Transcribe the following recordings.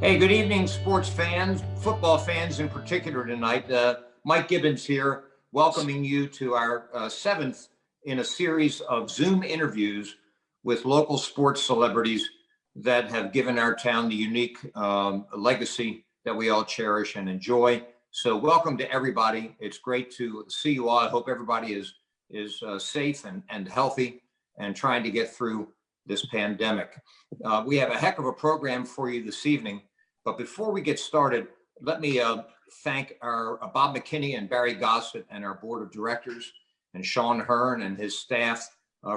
Hey, good evening, sports fans, football fans in particular tonight. Mike Gibbons here, welcoming you to our seventh in a series of Zoom interviews with local sports celebrities that have given our town the unique legacy that we all cherish and enjoy. So welcome to everybody. It's great to see you all. I hope everybody is safe and healthy and trying to get through this pandemic. We have a heck of a program for you this evening. But before we get started, let me thank our Bob McKinney and Barry Gossett and our board of directors and Sean Hearn and his staff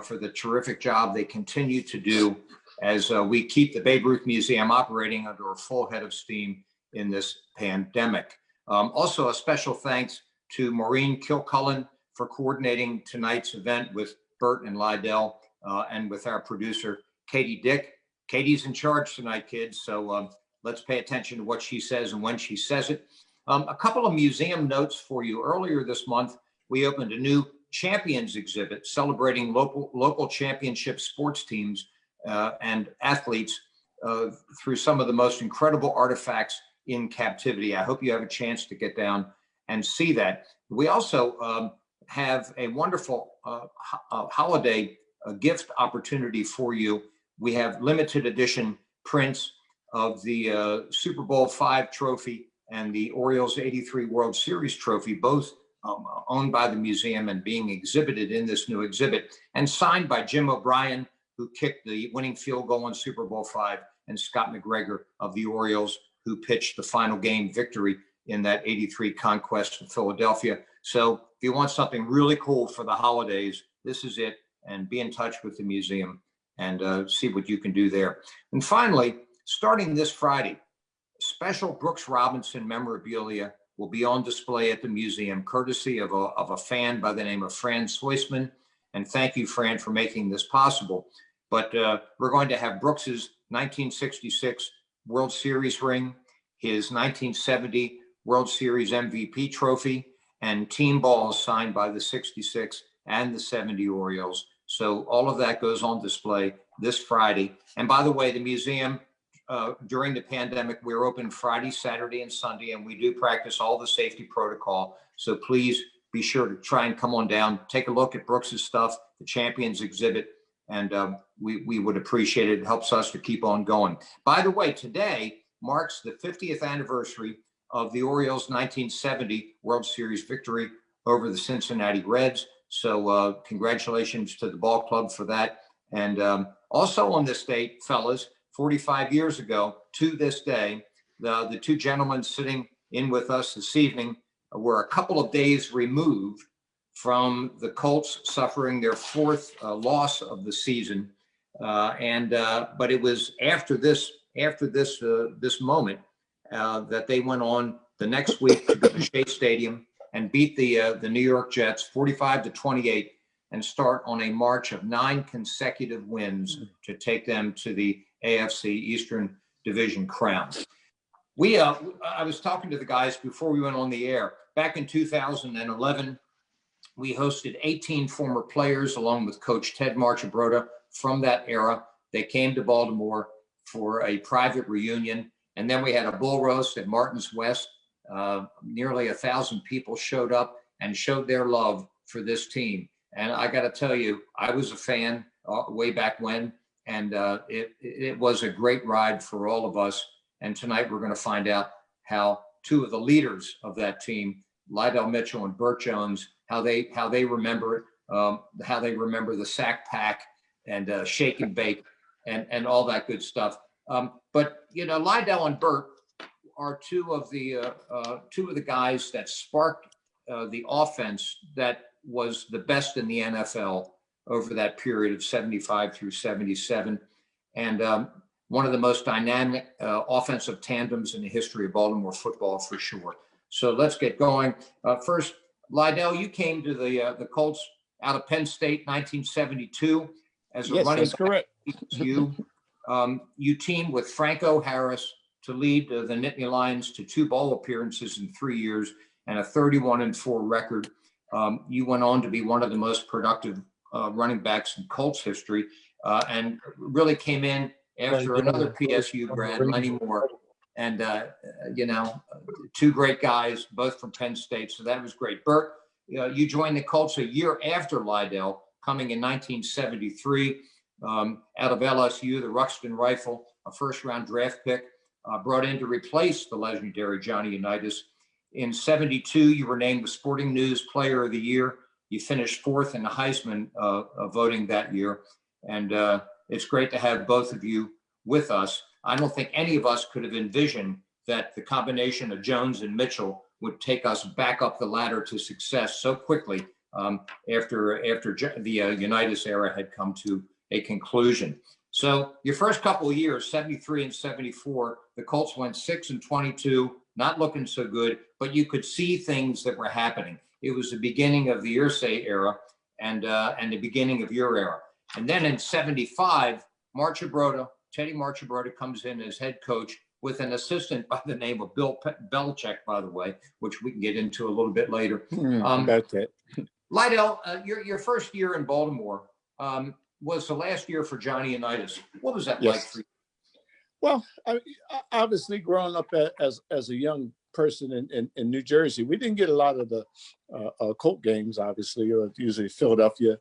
for the terrific job they continue to do as we keep the Babe Ruth Museum operating under a full head of steam in this pandemic. Also, a special thanks to Maureen Kilcullen for coordinating tonight's event with Bert and Lydell and with our producer, Katie Dick. Katie's in charge tonight, kids, so let's pay attention to what she says and when she says it. A couple of museum notes for you. Earlier this month, we opened a new champions exhibit celebrating local championship sports teams and athletes through some of the most incredible artifacts in captivity. I hope you have a chance to get down and see that. We also have a wonderful holiday gift opportunity for you. We have limited edition prints of the Super Bowl V trophy and the Orioles 83 World Series trophy, both owned by the museum and being exhibited in this new exhibit, and signed by Jim O'Brien, who kicked the winning field goal in Super Bowl V, and Scott McGregor of the Orioles, who pitched the final game victory in that 83 conquest of Philadelphia. So if you want something really cool for the holidays, this is it, and be in touch with the museum and see what you can do there. And finally, starting this Friday, special Brooks Robinson memorabilia will be on display at the museum, courtesy of a fan by the name of Fran Soisman. And thank you, Fran, for making this possible. But we're going to have Brooks's 1966 World Series ring, his 1970 World Series MVP trophy, and team balls signed by the 66 and the 70 Orioles. So all of that goes on display this Friday. And by the way, the museum, during the pandemic, we're open Friday, Saturday, and Sunday, and we do practice all the safety protocol. So please be sure to try and come on down, take a look at Brooks's stuff, the Champions exhibit, and we would appreciate it. It helps us to keep on going. By the way, today marks the 50th anniversary of the Orioles' 1970 World Series victory over the Cincinnati Reds. So congratulations to the ball club for that. And also on this date, fellas, 45 years ago to this day, the two gentlemen sitting in with us this evening were a couple of days removed from the Colts suffering their fourth loss of the season. But it was after this moment that they went on the next week to go to Shea Stadium and beat the New York Jets 45-28 and start on a march of 9 consecutive wins to take them to the AFC Eastern Division crown. I was talking to the guys before we went on the air. Back in 2011, we hosted 18 former players along with Coach Ted Marchibroda from that era. They came to Baltimore for a private reunion. And then we had a bull roast at Martin's West. Nearly 1,000 people showed up and showed their love for this team. And I got to tell you, I was a fan way back when, and it was a great ride for all of us. And tonight we're going to find out how two of the leaders of that team, Lydell Mitchell and Bert Jones, how they remember it, how they remember the sack pack and shake and bake and all that good stuff. But you know, Lydell and Bert are two of the guys that sparked the offense that was the best in the NFL over that period of 75 through 77, and one of the most dynamic offensive tandems in the history of Baltimore football for sure. So let's get going. First, Lydell, you came to the Colts out of Penn State, 1972, as a running back. Correct. You teamed with Franco Harris to lead the Nittany Lions to 2 bowl appearances in 3 years and a 31-4 record. You went on to be one of the most productive running backs in Colts history, and really came in after another PSU grad, Lenny Moore, And, you know, two great guys, both from Penn State. So that was great. Bert, you joined the Colts a year after Lydell, coming in 1973 out of LSU, the Ruxton Rifle, a first-round draft pick, brought in to replace the legendary Johnny Unitas. In 72, you were named the Sporting News Player of the Year. You finished fourth in the Heisman voting that year. And it's great to have both of you with us. I don't think any of us could have envisioned that the combination of Jones and Mitchell would take us back up the ladder to success so quickly after the Unitas era had come to a conclusion. So your first couple of years, 73 and 74, the Colts went 6-22, not looking so good, but you could see things that were happening. It was the beginning of the Irsay era and the beginning of your era. And then in 75, Teddy Marchibroda comes in as head coach with an assistant by the name of Bill Belichick, by the way, which we can get into a little bit later. About that. Lydell, your first year in Baltimore was the last year for Johnny Unitas. What was that like for you? Well, obviously growing up as a young person in New Jersey, we didn't get a lot of the Colt games, obviously, usually Philadelphia.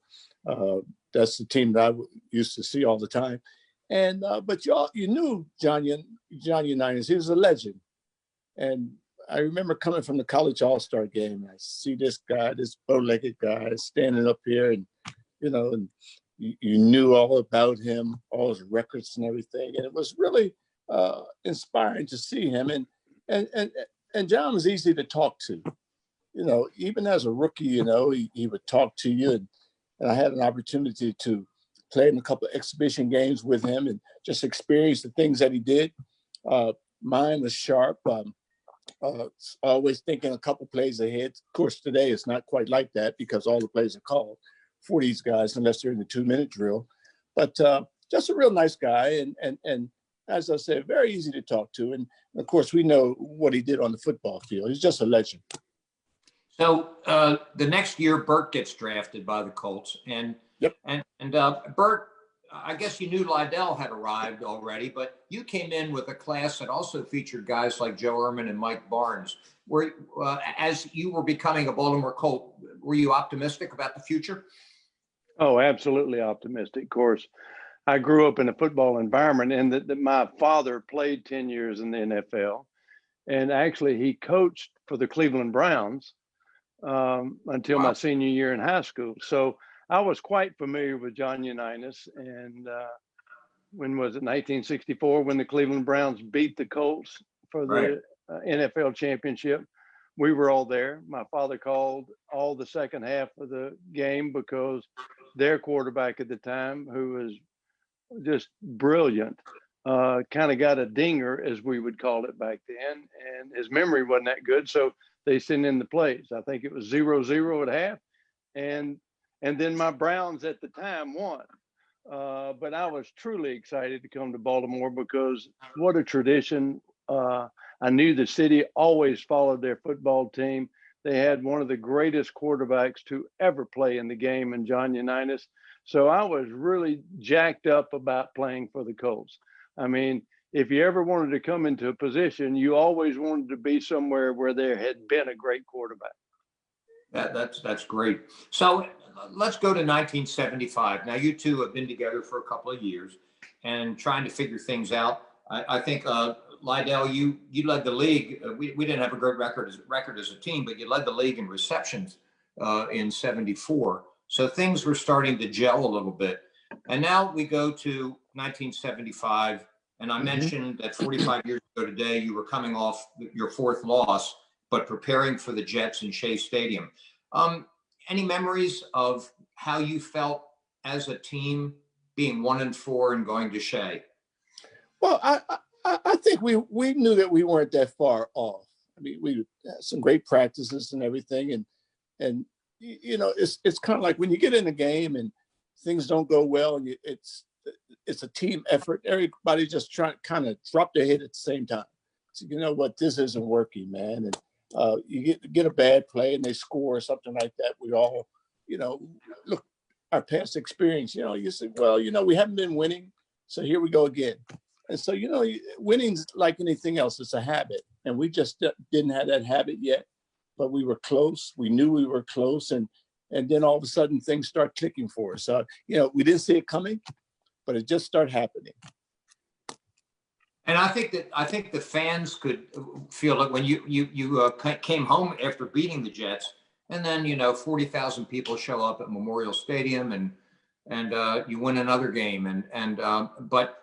That's the team that I used to see all the time. And but you knew Johnny Unitas. He was a legend. And I remember coming from the college all-star game. I see this guy, this bow-legged guy standing up here, and and you knew all about him, all his records and everything. And it was really inspiring to see him. And John was easy to talk to. Even as a rookie, he would talk to you. And I had an opportunity to play in a couple of exhibition games with him and just experience the things that he did. Mine was sharp. Always thinking a couple plays ahead. Of course, today it's not quite like that because all the plays are called for these guys unless they're in the 2-minute drill. But just a real nice guy. And as I said, very easy to talk to. And of course, we know what he did on the football field. He's just a legend. So the next year, Bert gets drafted by the Colts. And Bert, I guess you knew Lydell had arrived already, but you came in with a class that also featured guys like Joe Ehrman and Mike Barnes. As you were becoming a Baltimore Colt, were you optimistic about the future? Oh, absolutely optimistic. Of course, I grew up in a football environment, and that my father played 10 years in the NFL, and actually he coached for the Cleveland Browns until my senior year in high school. So I was quite familiar with John Unitas. And when was it, 1964, when the Cleveland Browns beat the Colts for the NFL championship? We were all there. My father called all the second half of the game because their quarterback at the time, who was just brilliant, kind of got a dinger, as we would call it back then, and his memory wasn't that good, so they sent in the plays. I think it was 0-0 at half, and then my Browns at the time won. But I was truly excited to come to Baltimore because what a tradition. I knew the city always followed their football team. They had one of the greatest quarterbacks to ever play in the game in John Unitas. So I was really jacked up about playing for the Colts. I mean, if you ever wanted to come into a position, you always wanted to be somewhere where there had been a great quarterback. That's great. So let's go to 1975. Now, you two have been together for a couple of years and trying to figure things out. I think, Lydell, you led the league. We didn't have a great record as a team, but you led the league in receptions in 74. So things were starting to gel a little bit. And now we go to 1975. And I mentioned that 45 years ago today, you were coming off your fourth loss, but preparing for the Jets in Shea Stadium. Any memories of how you felt as a team being 1-4 and going to Shea? Well, I think we knew that we weren't that far off. I mean, we had some great practices and everything, and it's kind of like when you get in a game and things don't go well, and it's a team effort. Everybody just trying to kind of drop their head at the same time. So you know what, this isn't working, man. And you get a bad play and they score or something like that. We all, look, our past experience. You say, well, we haven't been winning, so here we go again. And so, winning's like anything else. It's a habit. And we just didn't have that habit yet, but we were close. We knew we were close. And then all of a sudden things start clicking for us. We didn't see it coming, but it just started happening. And I think the fans could feel it when you came home after beating the Jets, and then 40,000 people show up at Memorial Stadium, and you win another game, but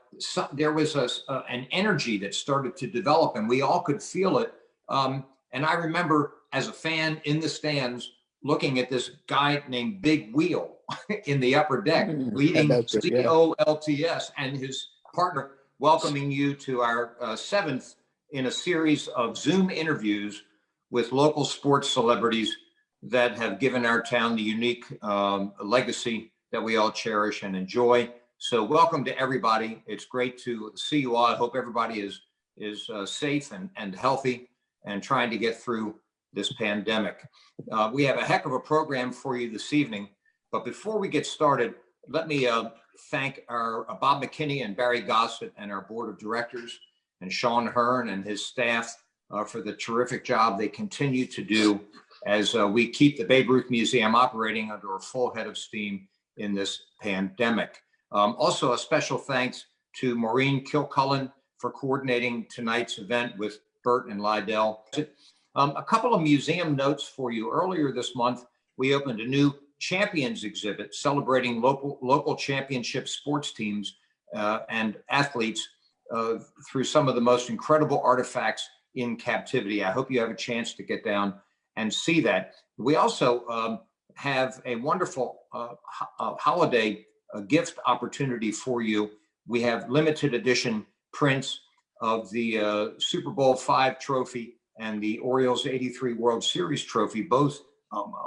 there was an energy that started to develop, and we all could feel it. And I remember as a fan in the stands looking at this guy named Big Wheel in the upper deck, leading COLTS, and his partner, welcoming you to our seventh in a series of Zoom interviews with local sports celebrities that have given our town the unique legacy that we all cherish and enjoy. So welcome to everybody. It's great to see you all. I hope everybody is safe and healthy and trying to get through this pandemic. We have a heck of a program for you this evening, but before we get started, let me thank our Bob McKinney and Barry Gossett and our board of directors, and Sean Hearn and his staff for the terrific job they continue to do as we keep the Babe Ruth Museum operating under a full head of steam in this pandemic. Also, a special thanks to Maureen Kilcullen for coordinating tonight's event with Bert and Lydell. A couple of museum notes for you. Earlier this month, we opened a new Champions exhibit celebrating local championship sports teams and athletes through some of the most incredible artifacts in captivity. I hope you have a chance to get down and see that. We also have a wonderful holiday gift opportunity for you. We have limited edition prints of the Super Bowl V trophy and the Orioles 83 World Series trophy, both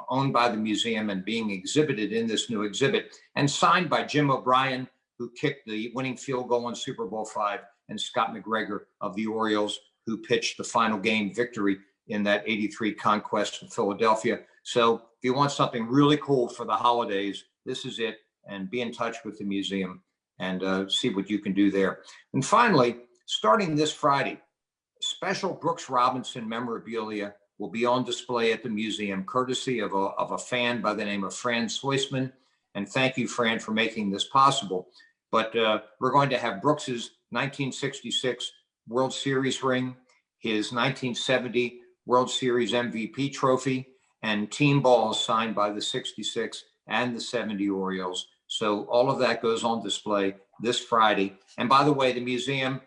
owned by the museum and being exhibited in this new exhibit, and signed by Jim O'Brien, who kicked the winning field goal in Super Bowl V, and Scott McGregor of the Orioles, who pitched the final game victory in that 83 conquest of Philadelphia. So if you want something really cool for the holidays, this is it, and be in touch with the museum and see what you can do there. And finally, starting this Friday, special Brooks Robinson memorabilia will be on display at the museum, courtesy of a fan by the name of Fran Soisman. And thank you, Fran, for making this possible. But we're going to have Brooks's 1966 World Series ring, his 1970 World Series MVP trophy, and team balls signed by the 66 and the 70 Orioles. So all of that goes on display this Friday. And by the way, the museum,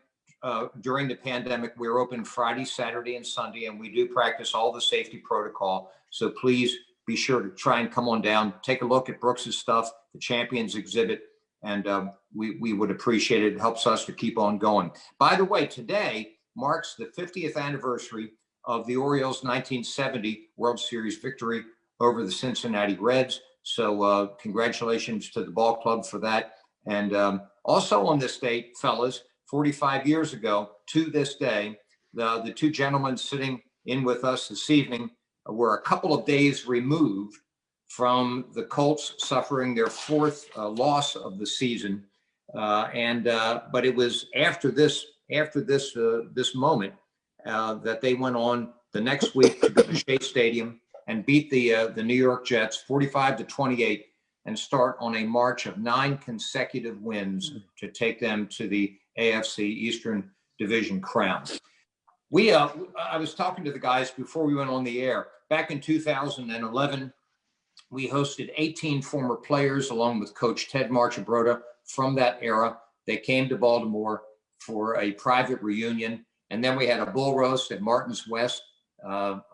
during the pandemic, we're open Friday, Saturday, and Sunday, and we do practice all the safety protocol. So please be sure to try and come on down, take a look at Brooks's stuff, the Champions exhibit, and we would appreciate it. It helps us to keep on going. By the way, today marks the 50th anniversary of the Orioles' 1970 World Series victory over the Cincinnati Reds. So congratulations to the ball club for that. And also on this date, fellas, 45 years ago to this day, the two gentlemen sitting in with us this evening were a couple of days removed from the Colts suffering their fourth loss of the season. But it was after this moment that they went on the next week to go to Shea Stadium and beat the New York Jets 45-28 and start on a march of 9 consecutive wins to take them to the AFC Eastern Division crown. I was talking to the guys before we went on the air. Back in 2011, we hosted 18 former players along with Coach Ted Marchibroda from that era. They came to Baltimore for a private reunion. And then we had a bull roast at Martin's West.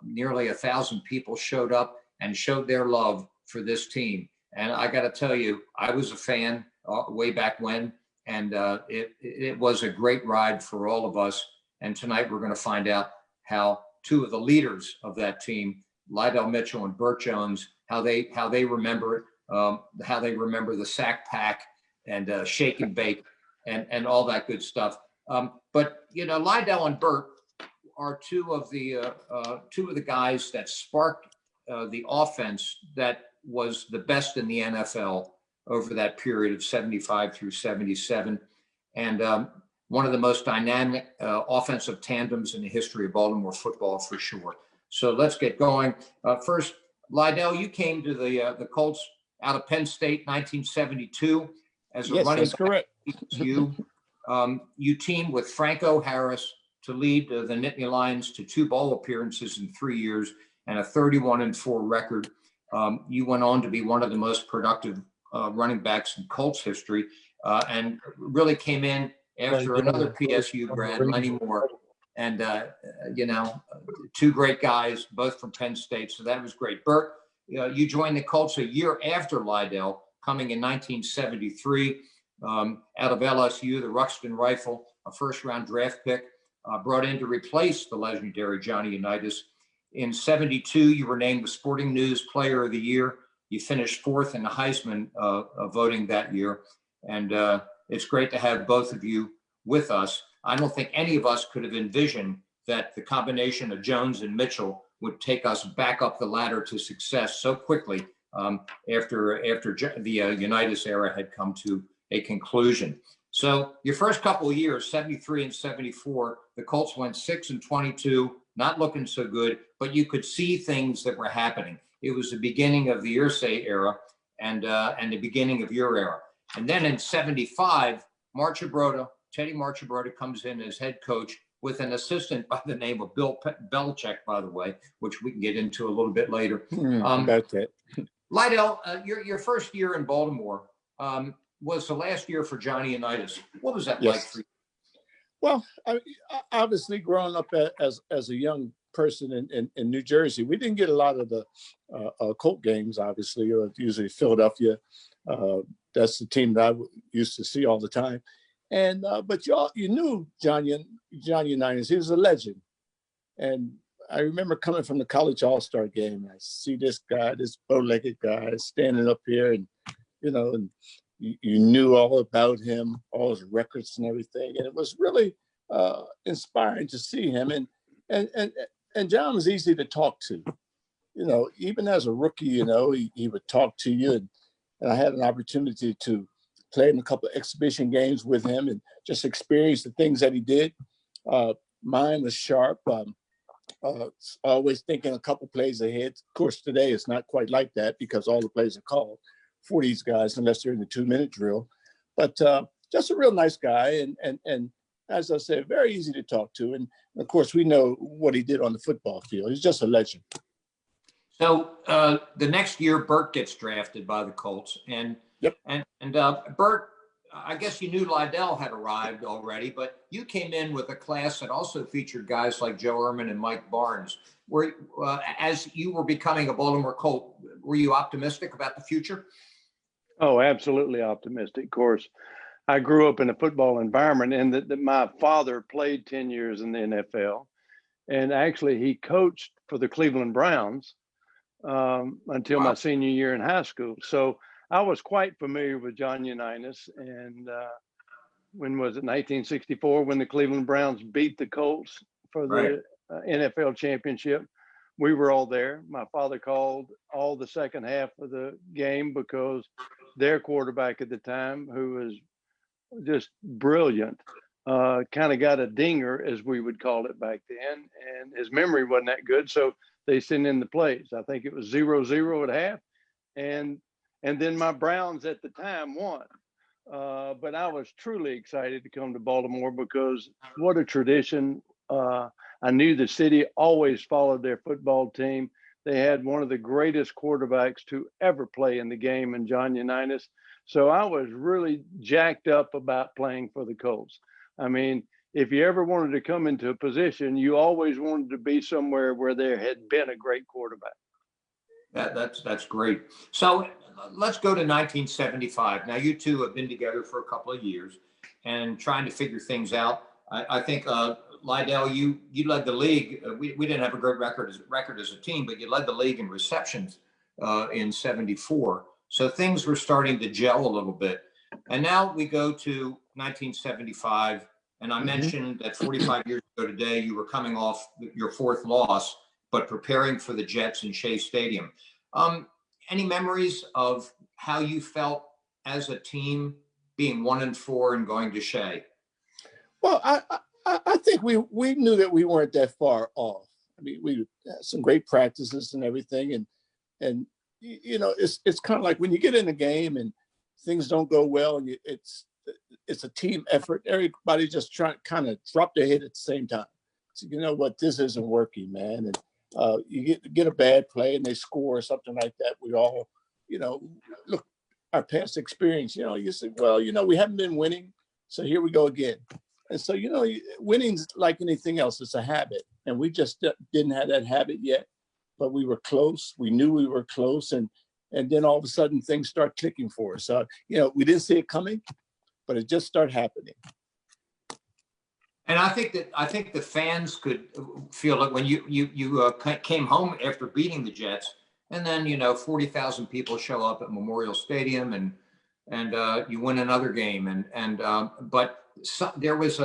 Nearly 1,000 people showed up and showed their love for this team. And I got to tell you, I was a fan way back when, and it was a great ride for all of us. And tonight we're going to find out how two of the leaders of that team, Lydell Mitchell and Bert Jones, how they remember it, how they remember the sack pack and shake and bake and all that good stuff. But Lydell and Bert are two of the guys that sparked the offense that was the best in the NFL over that period of 75 through 77. And one of the most dynamic offensive tandems in the history of Baltimore football for sure. So let's get going. First, Lydell, you came to the Colts out of Penn State, 1972, as a Yes, running that's back. correct. You teamed with Franco Harris to lead the Nittany Lions to 2 bowl appearances in 3 years and a 31-4 record. You went on to be one of the most productive running backs in Colts history, and really came in after another PSU grad, Lenny Moore, and 2 great guys, both from Penn State. So that was great. Bert, you joined the Colts a year after Lydell, coming in 1973 out of LSU, the Ruxton Rifle, a first-round draft pick, brought in to replace the legendary Johnny Unitas. In 72, you were named the Sporting News Player of the Year. You finished 4th in the Heisman voting that year. And it's great to have both of you with us. I don't think any of us could have envisioned that the combination of Jones and Mitchell would take us back up the ladder to success so quickly after the Unitas era had come to a conclusion. So your first couple of years, 73 and 74, the Colts went 6-22, not looking so good, but you could see things that were happening. It was the beginning of the Irsay era and the beginning of your era. And then in 75, Teddy Marchibroda comes in as head coach with an assistant by the name of Bill Belichick, by the way, which we can get into a little bit later. About that. Lydell, your first year in Baltimore was the last year for Johnny Unitas. What was that like for you? Well, obviously, growing up as a young person in New Jersey, we didn't get a lot of the Colt games, obviously, or usually Philadelphia. That's the team that I used to see all the time. And but you knew Johnny Unitas. He was a legend. And I remember coming from the college all-star game. I see this guy, this bow-legged guy, standing up here, and and you knew all about him, all his records and everything. And it was really inspiring to see him. And John was easy to talk to. Even as a rookie, he would talk to you. And I had an opportunity to play in a couple of exhibition games with him and just experience the things that he did. Mine was sharp. Always thinking a couple plays ahead. Of course, today it's not quite like that because all the plays are called for these guys unless they're in the 2-minute drill. But just a real nice guy, and as I said, very easy to talk to. And of course, we know what he did on the football field. He's just a legend. So the next year, Bert gets drafted by the Colts, and Bert, I guess you knew Lydell had arrived already, but you came in with a class that also featured guys like Joe Ehrman and Mike Barnes. As you were becoming a Baltimore Colt, were you optimistic about the future? Oh, absolutely optimistic. Of course, I grew up in a football environment, and that my father played 10 years in the NFL, and actually he coached for the Cleveland Browns until my senior year in high school. So I was quite familiar with John Unitas. And when was it, 1964, when the Cleveland Browns beat the Colts for the NFL championship? We were all there. My father called all the second half of the game because their quarterback at the time, who was just brilliant, kind of got a dinger, as we would call it back then, and his memory wasn't that good, so they sent in the plays. I think it was 0-0 at half, and then my Browns at the time won. But I was truly excited to come to Baltimore because what a tradition. I knew the city always followed their football team. They had one of the greatest quarterbacks to ever play in the game in John Unitas. So I was really jacked up about playing for the Colts. I mean, if you ever wanted to come into a position, you always wanted to be somewhere where there had been a great quarterback. That's great. So let's go to 1975. Now, you two have been together for a couple of years and trying to figure things out. I think, Lydell, you led the league. We didn't have a great record as a team, but you led the league in receptions in 74. So things were starting to gel a little bit. And now we go to 1975. And I mentioned that 45 years ago today, you were coming off your 4th loss, but preparing for the Jets in Shea Stadium. Any memories of how you felt as a team being 1-4 and going to Shea? Well, I think we knew that we weren't that far off. I mean, we had some great practices and everything, and you know, it's kind of like when you get in a game and things don't go well, and it's a team effort. Everybody just trying to kind of drop their head at the same time. So you know what, this isn't working, man. And you get a bad play and they score or something like that. We all, you know, look, our past experience. You know, you say, well, you know, we haven't been winning, so here we go again. And so, you know, winning's like anything else. It's a habit. And we just didn't have that habit yet, but we were close. We knew we were close. And then all of a sudden things start clicking for us. You know, we didn't see it coming, but it just started happening. And I think the fans could feel it when you came home after beating the Jets, and then, you know, 40,000 people show up at Memorial Stadium, and you win another game, but there was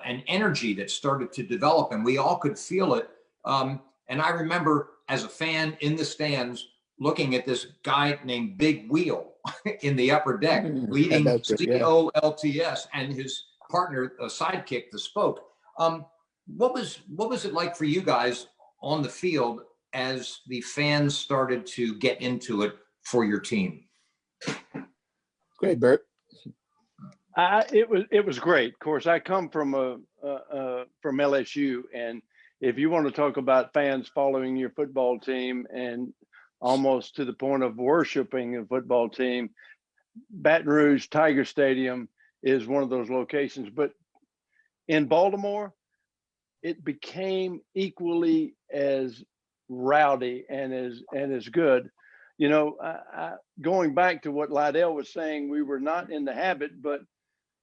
an energy that started to develop, and we all could feel it. And I remember as a fan in the stands looking at this guy named Big Wheel in the upper deck, leading COLTS, and his partner, sidekick, the spoke. What was it like for you guys on the field as the fans started to get into it for your team? Great, Bert. It was great. Of course, I come from LSU, and if you want to talk about fans following your football team and almost to the point of worshiping a football team, Baton Rouge Tiger Stadium is one of those locations. But in Baltimore, it became equally as rowdy and as good. You know, going back to what Lydell was saying, we were not in the habit, but,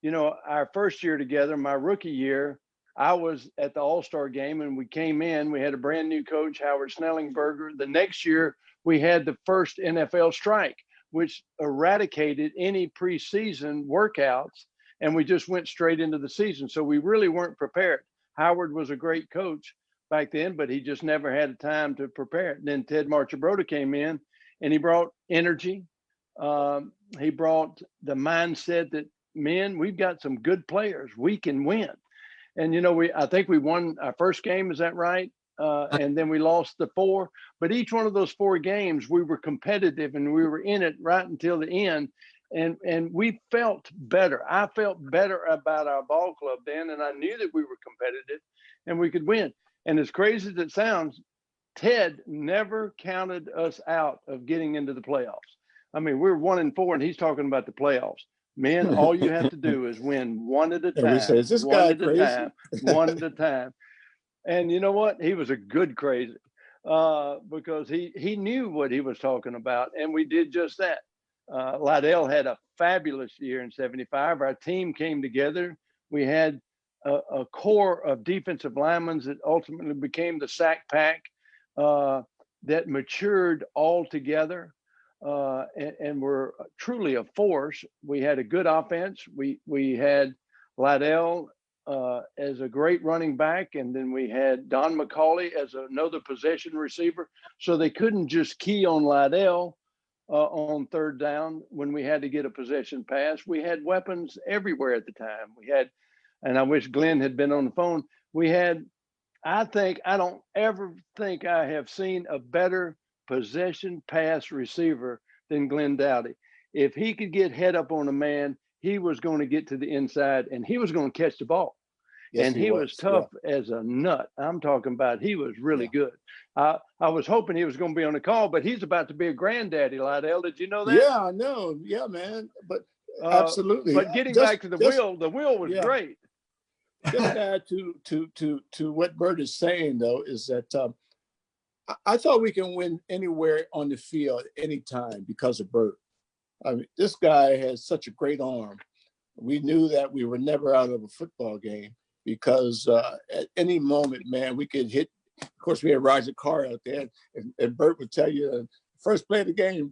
you know, our first year together, my rookie year, I was at the All-Star game, and we came in, we had a brand new coach, Howard Snellingberger. The next year we had the first NFL strike, which eradicated any preseason workouts, and we just went straight into the season. So we really weren't prepared. Howard was a great coach back then, but he just never had time to prepare. And then Ted Marchibroda came in, and he brought energy. He brought the mindset that, men, we've got some good players. We can win. And, you know, I think we won our first game. Is that right? And then we lost the 4. But each one of those 4 games, we were competitive, and we were in it right until the end. And we felt better. I felt better about our ball club then, and I knew that we were competitive and we could win. And as crazy as it sounds, Ted never counted us out of getting into the playoffs. I mean, we're 1-4, and he's talking about the playoffs. Man, all you have to do is win one at a time. And we say, is this guy crazy? One at a time. And you know what? He was a good crazy, because he knew what he was talking about, and we did just that. Lydell had a fabulous year in '75. Our team came together. We had a core of defensive linemen that ultimately became the sack pack, that matured all together. And were truly a force. We had a good offense. We had Lydell as a great running back, and then we had Don McCauley as another possession receiver. So they couldn't just key on Lydell on third down when we had to get a possession pass. We had weapons everywhere at the time. We had, and I wish Glenn had been on the phone. We had, I don't ever think I have seen a better possession pass receiver than Glenn Dowdy. If he could get head up on a man, he was going to get to the inside, and he was going to catch the ball. Yes, and he was tough as a nut. I'm talking about, he was really good. I was hoping he was going to be on the call, but he's about to be a granddaddy, Lydell. Did you know that? Yeah, I know. Yeah, man. But absolutely. But getting back to the wheel was great. Just add to what Bert is saying, though, is that I thought we can win anywhere on the field anytime because of Bert. I mean, this guy has such a great arm. We knew that we were never out of a football game because at any moment, man, we could hit. Of course, we had Roger Carr out there, and Bert would tell you, first play of the game,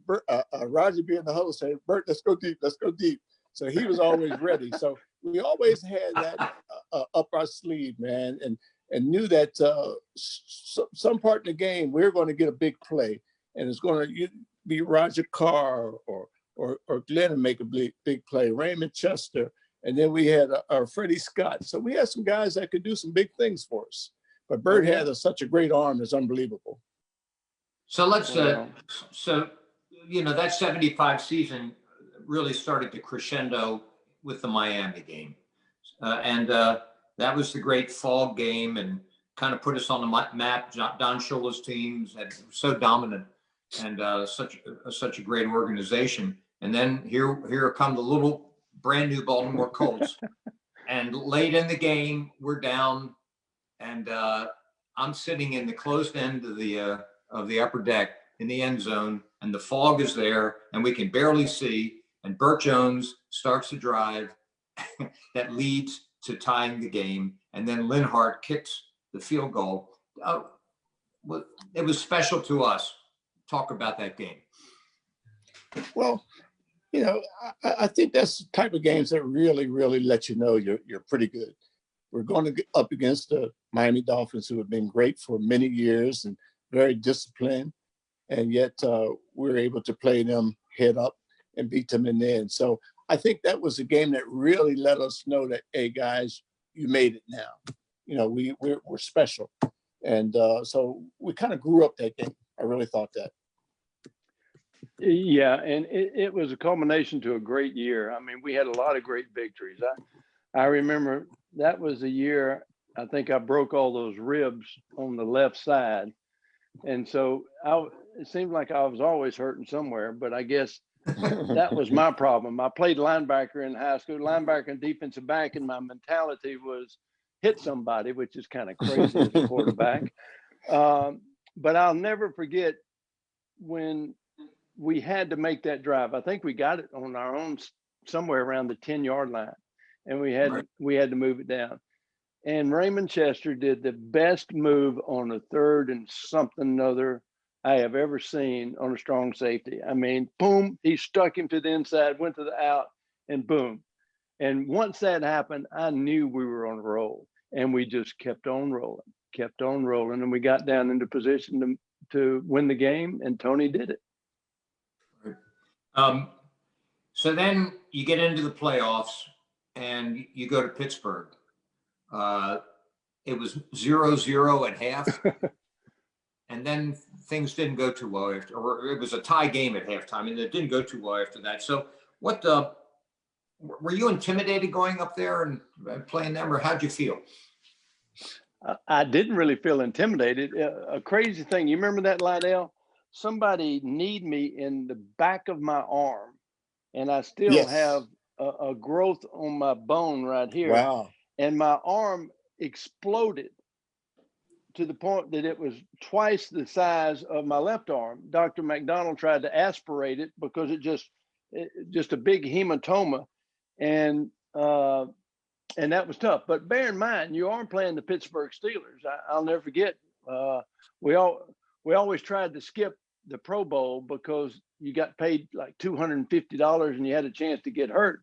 Roger being the host, said, "Bert, let's go deep, let's go deep." So he was always ready. So we always had that up our sleeve, man, and knew that some part in the game we're going to get a big play, and it's going to be Roger Carr or Glenn and make a big play, Raymond Chester, And then we had our Freddie Scott. So we had some guys that could do some big things for us. But Bert had such a great arm, it's unbelievable. So let's, that 75 season really started to crescendo with the Miami game. And that was the great fall game and kind of put us on the map. Don Shula's teams had so dominant and such a great organization. And then here come the little brand new Baltimore Colts. And late in the game, we're down, and I'm sitting in the closed end of the upper deck in the end zone, and the fog is there, and we can barely see. And Bert Jones starts to drive that leads to tying the game, and then Linhart kicks the field goal. It was special to us. Talk about that game. Well, I think that's the type of games that really, really let you know you're pretty good. We're going to get up against the Miami Dolphins, who have been great for many years and very disciplined, and yet we're able to play them head up and beat them in the end. So I think that was a game that really let us know that, hey, guys, you made it now. We're special. And so we kind of grew up that game. I really thought that. Yeah, and it was a culmination to a great year. I mean, we had a lot of great victories. I remember that was the year I think I broke all those ribs on the left side. And so it seemed like I was always hurting somewhere, but I guess that was my problem. I played linebacker in high school, linebacker and defensive back, and my mentality was hit somebody, which is kind of crazy as a quarterback. But I'll never forget when we had to make that drive. I think we got it on our own somewhere around the 10-yard line, and we had to move it down. And Raymond Chester did the best move on a 3rd and something other I have ever seen on a strong safety. I mean, boom, he stuck him to the inside, went to the out, and boom. And once that happened, I knew we were on a roll, and we just kept on rolling. And we got down into position to win the game, and Tony did it. So then you get into the playoffs and you go to Pittsburgh. It was 0-0 at half. And then things didn't go too well or it was a tie game at halftime, and it didn't go too well after that. So were you intimidated going up there and playing them, or how'd you feel? I didn't really feel intimidated. A crazy thing, you remember that, Lydell? Somebody kneed me in the back of my arm, and I still have a growth on my bone right here. Wow. And my arm exploded to the point that it was twice the size of my left arm. Dr. McDonald tried to aspirate it because it just a big hematoma. And that was tough. But bear in mind, you are playing the Pittsburgh Steelers. I'll never forget. We always tried to skip the Pro Bowl because you got paid like $250 and you had a chance to get hurt.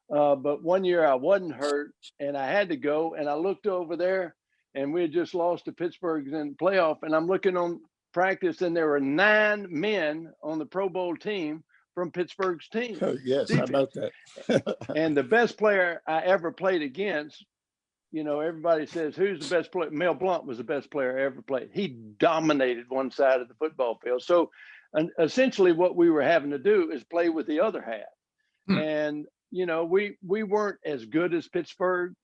But one year I wasn't hurt and I had to go, and I looked over there and we had just lost to Pittsburgh in the playoff, and I'm looking on practice and there were 9 men on the Pro Bowl team from Pittsburgh's team. Oh, yes, how about that? And the best player I ever played against, everybody says, who's the best player? Mel Blount was the best player I ever played. He dominated one side of the football field. So essentially what we were having to do is play with the other half. And, we weren't as good as Pittsburgh,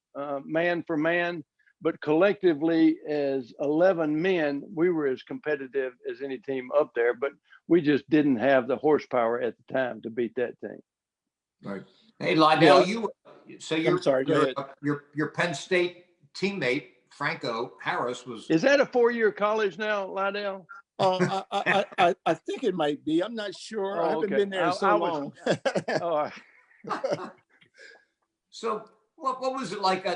man for man, but collectively as 11 men, we were as competitive as any team up there, but we just didn't have the horsepower at the time to beat that team. Right. Hey, Lydell, your Penn State teammate, Franco Harris was. Is that a 4-year college now, Lydell? I think it might be. I'm not sure. I haven't been there so long. So what was it like?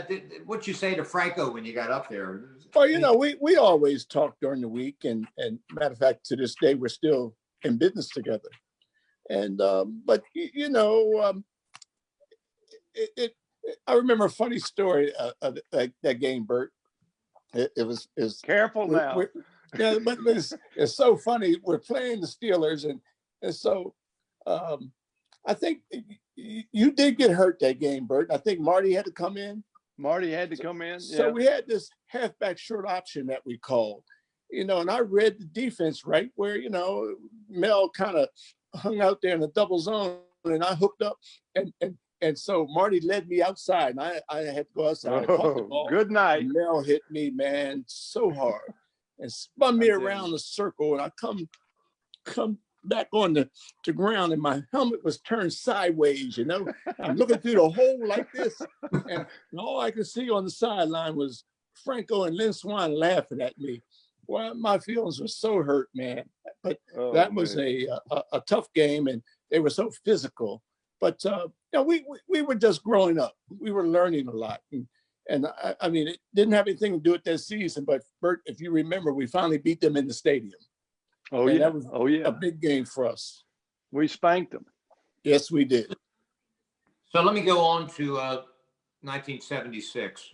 What'd you say to Franco when you got up there? Well, we always talk during the week, and matter of fact, to this day, we're still in business together. And but I remember a funny story of that game, Bert. It was careful now. Yeah, but it's so funny. We're playing the Steelers, and so I think you did get hurt that game, Bert. I think Marty had to come in. Marty had to come in. So yeah. we had this halfback short option that we called, and I read the defense right where, Mel kind of hung out there in the double zone and I hooked up and so Marty led me outside and I had to go outside. I caught the ball. Good night. Mel hit me, man, so hard and spun me around the circle and I come back on the ground and my helmet was turned sideways, I'm looking through the hole like this and all I could see on the sideline was Franco and Lynn Swan laughing at me. Well, my feelings were so hurt, man, but that was a tough game and they were so physical, but we were just growing up. We were learning a lot and I mean it didn't have anything to do with that season, but Bert, if you remember, we finally beat them in the stadium. Oh, and yeah. That was a big game for us. We spanked them. Yes, we did. So let me go on to 1976.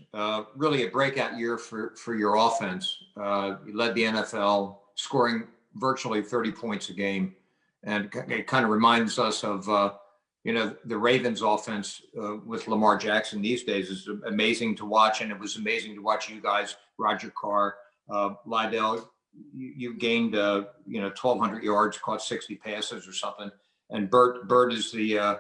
Really a breakout year for your offense. You led the NFL, scoring virtually 30 points a game. And it kind of reminds us of, the Ravens offense with Lamar Jackson these days is amazing to watch. And it was amazing to watch you guys, Roger Carr, Lydell. You gained 1,200 yards, caught 60 passes or something, and Bert is the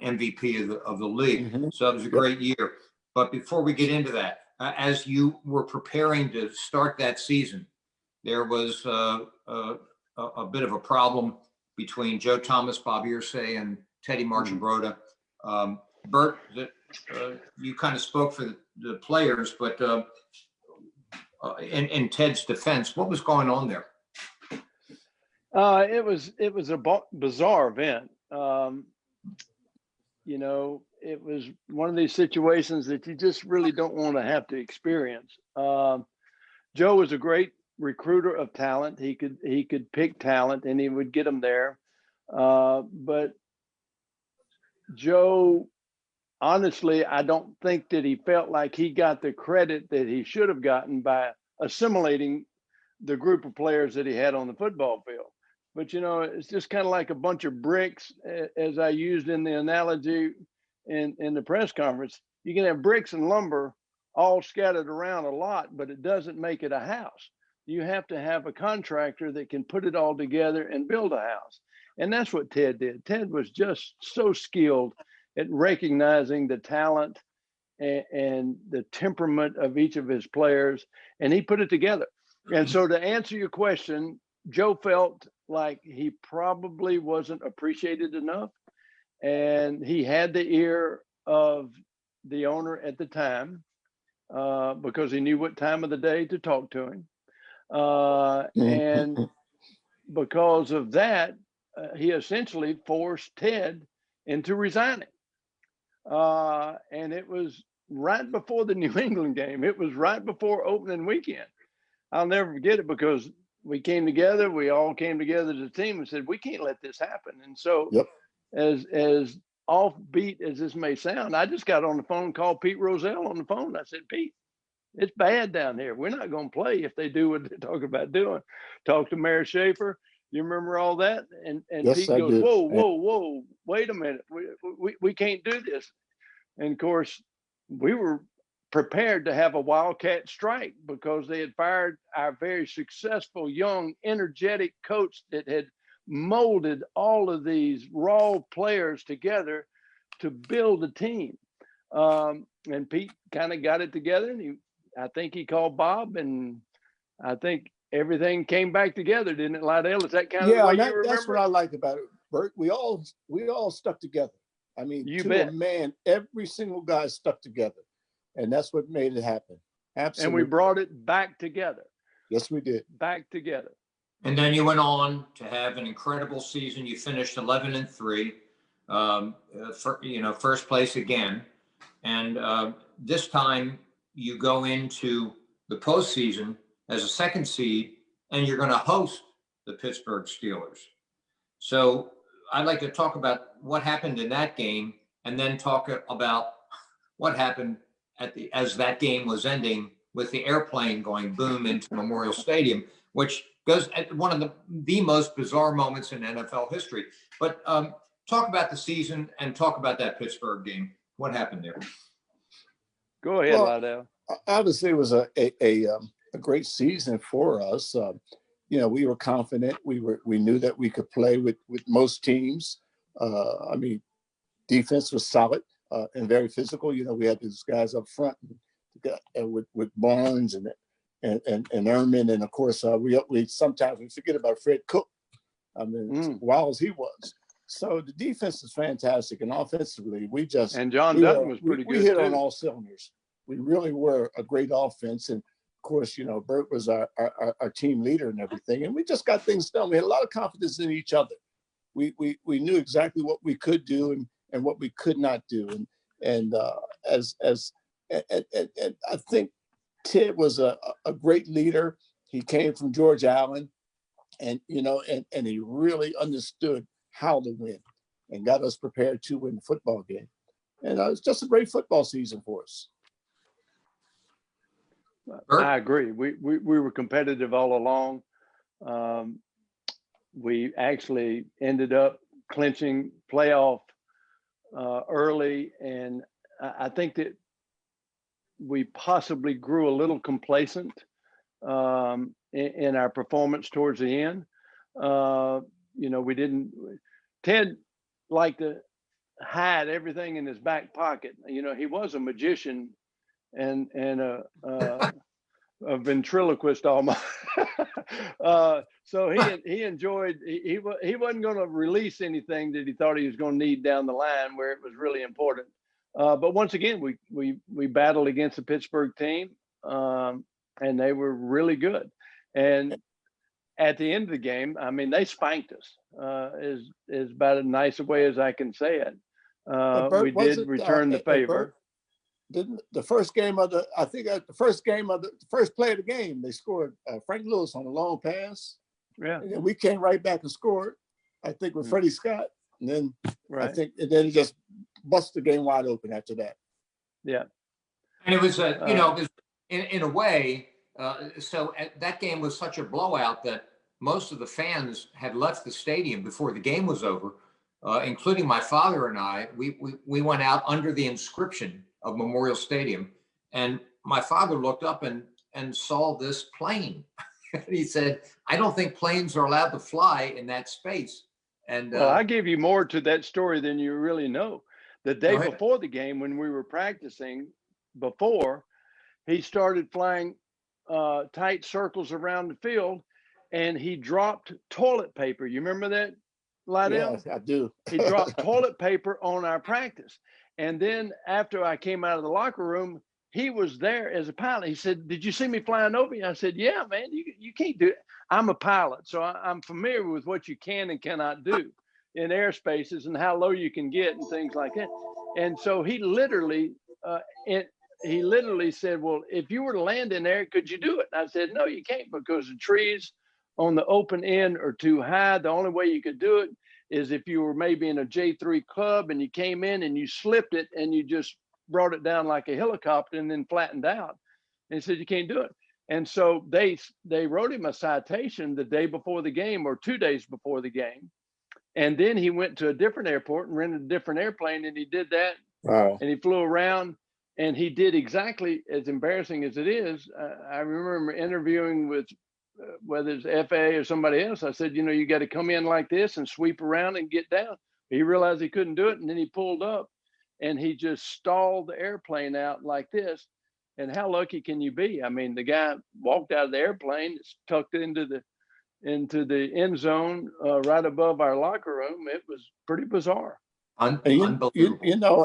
MVP of the league. Mm-hmm. So it was a great year. But before we get into that, as you were preparing to start that season, there was a bit of a problem between Joe Thomas, Bob Irsay, and Teddy Marchibroda. Bert, you kind of spoke for the players, but in Ted's defense, what was going on there? It was a bizarre event. It was one of these situations that you just really don't want to have to experience. Joe was a great recruiter of talent. He could pick talent and he would get them there. But Joe, honestly, I don't think that he felt like he got the credit that he should have gotten by assimilating the group of players that he had on the football field. But, it's just kind of like a bunch of bricks, as I used in the analogy in the press conference. You can have bricks and lumber all scattered around a lot, but it doesn't make it a house. You have to have a contractor that can put it all together and build a house. And that's what Ted did. Ted was just so skilled at recognizing the talent and the temperament of each of his players, and he put it together. And so to answer your question, Joe felt like he probably wasn't appreciated enough, and he had the ear of the owner at the time because he knew what time of the day to talk to him. And because of that, he essentially forced Ted into resigning. And it was right before the New England game. It was right before opening weekend. I'll never forget it because we all came together as a team and said, we can't let this happen. And so as offbeat as this may sound, I just got on the phone, called Pete Rozelle on the phone. I said, Pete, it's bad down here. We're not going to play if they do what they talk about doing. Talk to Mayor Schaefer. You remember all that? And yes, Pete goes, whoa, wait a minute. We can't do this. And of course, we were prepared to have a wildcat strike because they had fired our very successful, young, energetic coach that had molded all of these raw players together to build a team. And Pete kind of got it together, and I think he called Bob, and I think everything came back together, didn't it, Lydell? Is that kind of the way you remember? That's what I like about it, Bert. We all stuck together. I mean, a man, every single guy stuck together. And that's what made it happen. Absolutely. And we brought it back together. Yes, we did. Back together. And then you went on to have an incredible season. You finished 11-3, first place again. And this time you go into the postseason as a second seed, and you're going to host the Pittsburgh Steelers. So I'd like to talk about what happened in that game, and then talk about what happened as that game was ending with the airplane going boom into Memorial Stadium, which goes at one of the most bizarre moments in NFL history. But talk about the season and talk about that Pittsburgh game. What happened there? Go ahead, Well, Lydell. Obviously, it was a great season for us. We were confident. We knew that we could play with most teams. Defense was solid and very physical. We had these guys up front with Barnes and Ehrman, and of course we sometimes forget about Fred Cook. Wild as he was. So the defense is fantastic, and offensively and John Dutton was pretty good. We hit too. on all cylinders. We really were a great offense, and of course, Bert was our team leader and everything, and we just got things done. We had a lot of confidence in each other. We knew exactly what we could do and what we could not do, and I think Ted was a great leader. He came from George Allen, and he really understood how to win and got us prepared to win the football game. And it's just a great football season for us. Bert? I agree. We were competitive all along. We actually ended up clinching playoff early, and I think that we possibly grew a little complacent in our performance towards the end. Ted liked to hide everything in his back pocket. He was a magician and a ventriloquist almost. So he enjoyed, he wasn't going to release anything that he thought he was going to need down the line where it was really important. But once again, we battled against the Pittsburgh team, and they were really good. And at the end of the game, they spanked us. Is about as nice a way as I can say it. We did return the favor. Didn't the first game of the first play of the game, they scored Frank Lewis on a long pass. Yeah. And then we came right back and scored, I think, with Freddie Scott. And then right. and then he just busted the game wide open after that. Yeah. And it was it was in a way, so that game was such a blowout that most of the fans had left the stadium before the game was over, including my father and I. We went out under the inscription of Memorial Stadium, and my father looked up and saw this plane. He said, "I don't think planes are allowed to fly in that space." And well, I gave you more to that story than you really know. The day before the game, when we were practicing, he started flying tight circles around the field, and he dropped toilet paper. You remember that, Lydell? Yes, I do. He dropped toilet paper on our practice. And then after I came out of the locker room, he was there as a pilot. He said, "Did you see me flying over you?" I said, "Yeah, man, you can't do it." I'm a pilot, so I'm familiar with what you can and cannot do in airspaces and how low you can get and things like that. And so he literally said, "Well, if you were to land in there, could you do it?" And I said, "No, you can't, because the trees on the open end are too high. The only way you could do it is if you were maybe in a J3 club and you came in and you slipped it and you just brought it down like a helicopter and then flattened out." And he said, "You can't do it." And so they wrote him a citation the day before the game or 2 days before the game. And then he went to a different airport and rented a different airplane, and he did that. Wow. And he flew around, and he did exactly, as embarrassing as it is. I remember interviewing with whether it's FAA or somebody else. I said, "You got to come in like this and sweep around and get down." He realized he couldn't do it, and then he pulled up, and he just stalled the airplane out like this. And how lucky can you be? The guy walked out of the airplane, it's tucked into the end zone right above our locker room. It was pretty bizarre. Unbelievable.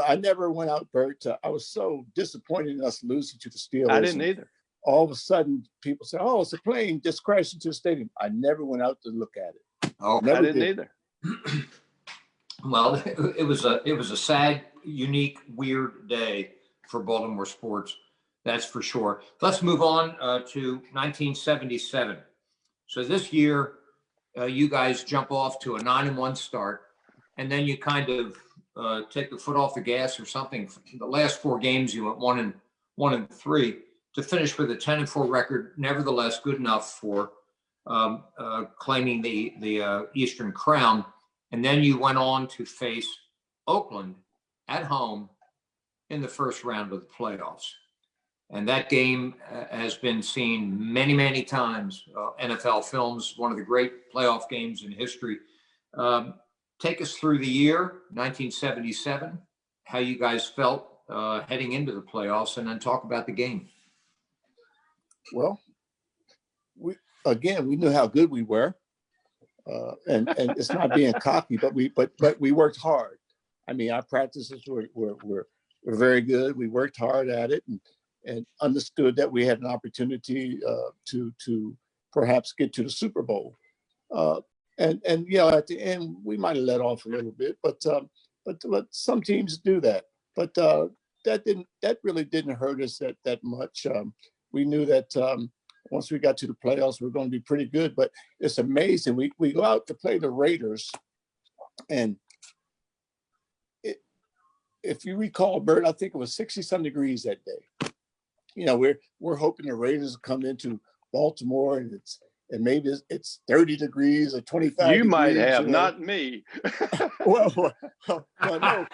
I never went out, Bert. I was so disappointed in us losing to the Steelers. I didn't either. All of a sudden, people say, "Oh, it's a plane just crashed into the stadium." I never went out to look at it. Oh, I didn't either. Well, it was a sad, unique, weird day for Baltimore sports. That's for sure. Let's move on to 1977. So this year, you guys jump off to a 9-1 start, and then you kind of take the foot off the gas or something. The last 4 games, you went 1-3 to finish with a 10-4 record. Nevertheless, good enough for claiming the Eastern Crown. And then you went on to face Oakland at home in the first round of the playoffs. And that game has been seen many, many times. NFL films, one of the great playoff games in history. Take us through the year 1977, how you guys felt heading into the playoffs, and then talk about the game. Well, we knew how good we were, and it's not being cocky, but we worked hard. I mean, our practices were very good. We worked hard at it, and understood that we had an opportunity to perhaps get to the Super Bowl. And at the end we might have let off a little bit, but some teams do that. But that really didn't hurt us that much. We knew that once we got to the playoffs, we were going to be pretty good. But it's amazing. We go out to play the Raiders, and if you recall, Bert, I think it was 60-some degrees that day. We're hoping the Raiders will come into Baltimore and maybe it's 30 degrees or 25 You degrees. might have, not me. well, no.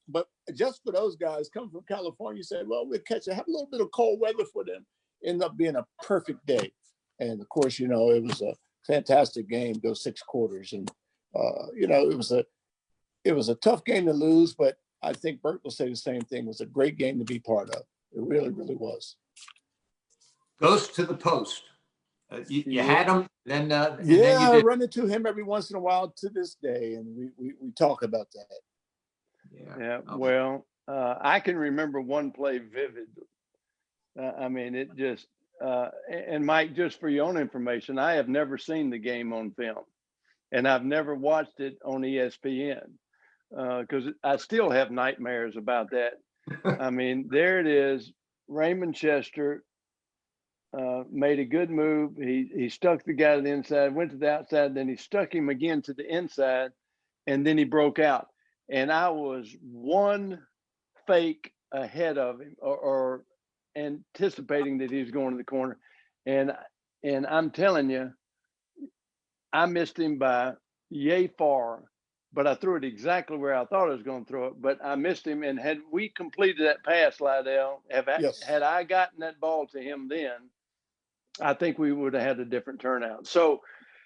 But just for those guys coming from California, said, well, we'll have a little bit of cold weather for them. Ended up being a perfect day. And of course, it was a fantastic game, those 6 quarters. And, it was a tough game to lose, but I think Bert will say the same thing. It was a great game to be part of. It really, really was. Goes to the post. You had him, then then I run into him every once in a while to this day, and we talk about that. Yeah. Well, I can remember one play vividly. I mean, it just and Mike, just for your own information, I have never seen the game on film, and I've never watched it on ESPN because I still have nightmares about that. I mean, there it is. Raymond Chester made a good move. He stuck the guy to the inside, went to the outside, then he stuck him again to the inside, and then he broke out. And I was one fake ahead of him or anticipating that he was going to the corner. And I'm telling you, I missed him by yay far, but I threw it exactly where I thought I was going to throw it, but I missed him. And had we completed that pass, Lydell, had I gotten that ball to him then, I think we would have had a different turnout. So,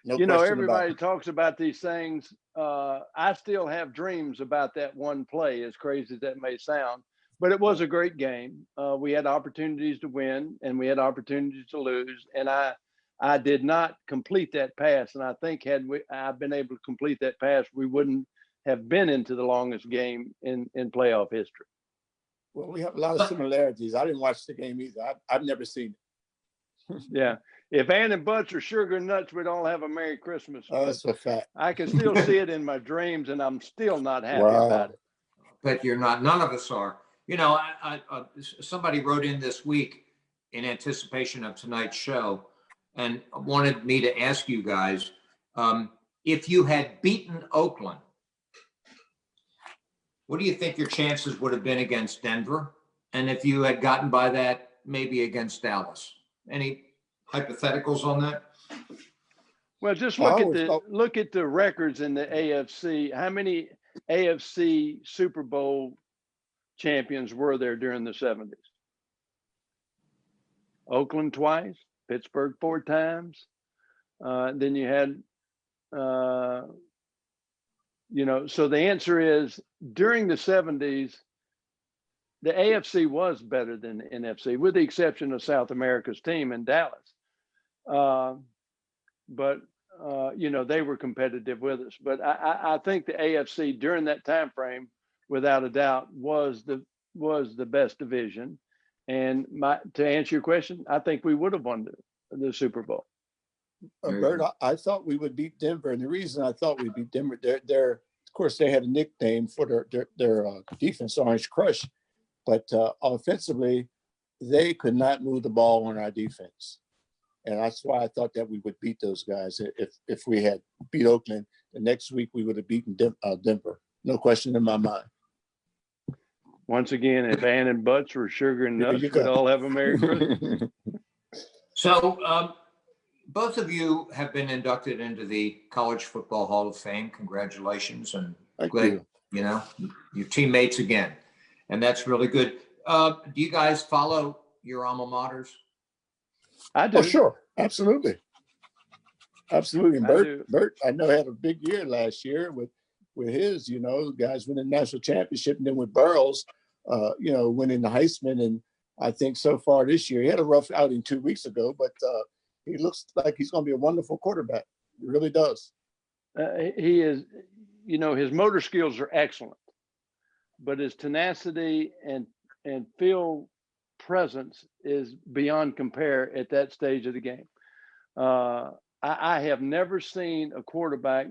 everybody talks about these things. I still have dreams about that one play, as crazy as that may sound, but it was a great game. We had opportunities to win and we had opportunities to lose. And I did not complete that pass. And I think had I've been able to complete that pass, we wouldn't have been into the longest game in playoff history. Well, we have a lot of similarities. I didn't watch the game either. I've never seen it. Yeah. If Ann and Butts are sugar nuts, we'd all have a Merry Christmas. That's a fact. I can still see it in my dreams, and I'm still not happy about it. But you're not. None of us are. Somebody wrote in this week in anticipation of tonight's show and wanted me to ask you guys, if you had beaten Oakland, what do you think your chances would have been against Denver? And if you had gotten by that, maybe against Dallas? Any hypotheticals on that? Well, just look at the records in the AFC. How many AFC Super Bowl champions were there during the 70s? Oakland twice, Pittsburgh 4 times. Then you had, so the answer is during the 70s, the AFC was better than the NFC, with the exception of South America's team in Dallas. But they were competitive with us. But I think the AFC during that time frame, without a doubt, was the best division. And to answer your question, I think we would have won the Super Bowl. Bert, I thought we would beat Denver, and the reason I thought we'd beat Denver, of course, they had a nickname for their defense, Orange Crush. But offensively, they could not move the ball on our defense. And that's why I thought that we would beat those guys. If we had beat Oakland, the next week we would have beaten Denver. No question in my mind. Once again, if Ann and Butts were sugar and nuts, we'd all have a Merry Christmas. So both of you have been inducted into the College Football Hall of Fame. Congratulations, and Thank glad you. your teammates again, and that's really good. Do you guys follow your alma maters? I do. Oh, sure. Absolutely. Absolutely. And I do. Bert, I know had a big year last year with his, guys winning the national championship, and then with Burrows, winning the Heisman. And I think so far this year, he had a rough outing 2 weeks ago, but he looks like he's going to be a wonderful quarterback. He really does. He is, his motor skills are excellent, but his tenacity and field presence is beyond compare at that stage of the game. I have never seen a quarterback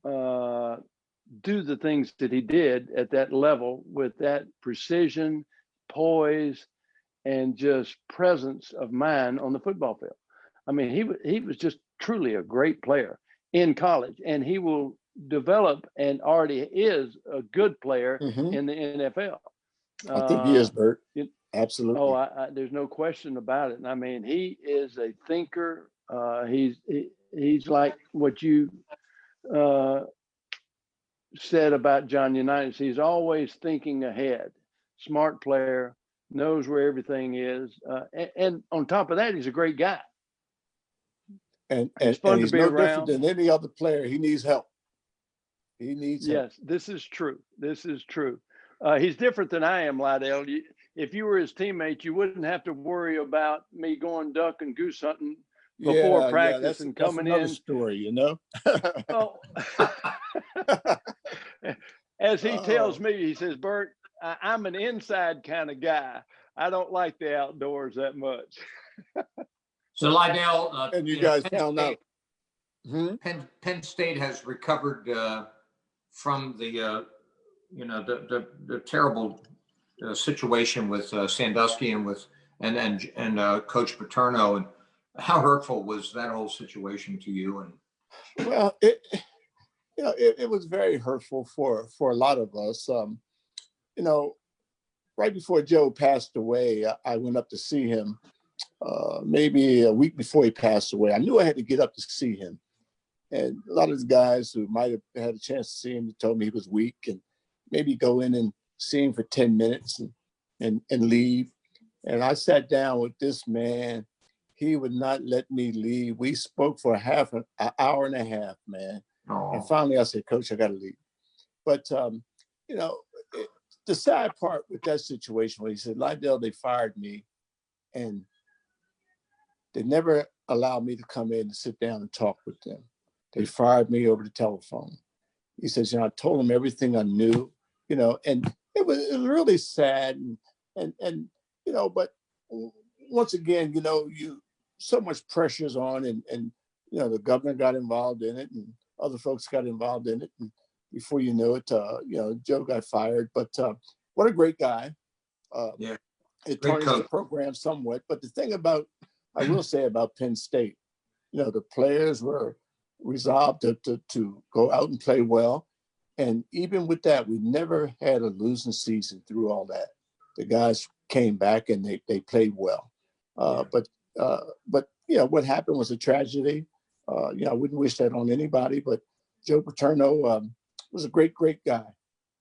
do the things that he did at that level with that precision, poise, and just presence of mind on the football field. I mean, he was just truly a great player in college, and he will develop and already is a good player in the NFL. I think he is, Bert. Absolutely. There's no question about it. And I mean, he is a thinker. He's like what you said about John Unitas. He's always thinking ahead. Smart player, knows where everything is, and on top of that, he's a great guy. And he's fun to be no around. Different than any other player. He needs help. He needs help. Yes, this is true. He's different than I am, Lydell. If you were his teammate, you wouldn't have to worry about me going duck and goose hunting before practice and coming that's another in. Story, Oh. As he tells me, he says, Bert, I'm an inside kind of guy. I don't like the outdoors that much. So Lydell, and you guys found out. Penn State has recovered from the terrible situation with Sandusky and Coach Paterno. And how hurtful was that whole situation to you? And well, it was very hurtful for a lot of us. Right before Joe passed away, I went up to see him. Maybe a week before he passed away. I knew I had to get up to see him. And a lot of the guys who might have had a chance to see him told me he was weak, and maybe go in and see him for 10 minutes and leave. And I sat down with this man. He would not let me leave. We spoke for an hour and a half, man. Oh. And finally I said, Coach, I got to leave. But, the sad part with that situation was he said, Lydell, they fired me, and they never allowed me to come in and sit down and talk with them. They fired me over the telephone. He says, I told them everything I knew, and it was really sad. And but once again, so much pressure's on, and the governor got involved in it, and other folks got involved in it. And before you know it, Joe got fired. But what a great guy. It tarnished the program somewhat. But the thing I will say about Penn State, the players were resolved to go out and play well. And even with that, we never had a losing season through all that. The guys came back and they played well. But what happened was a tragedy. I wouldn't wish that on anybody, but Joe Paterno was a great, great guy.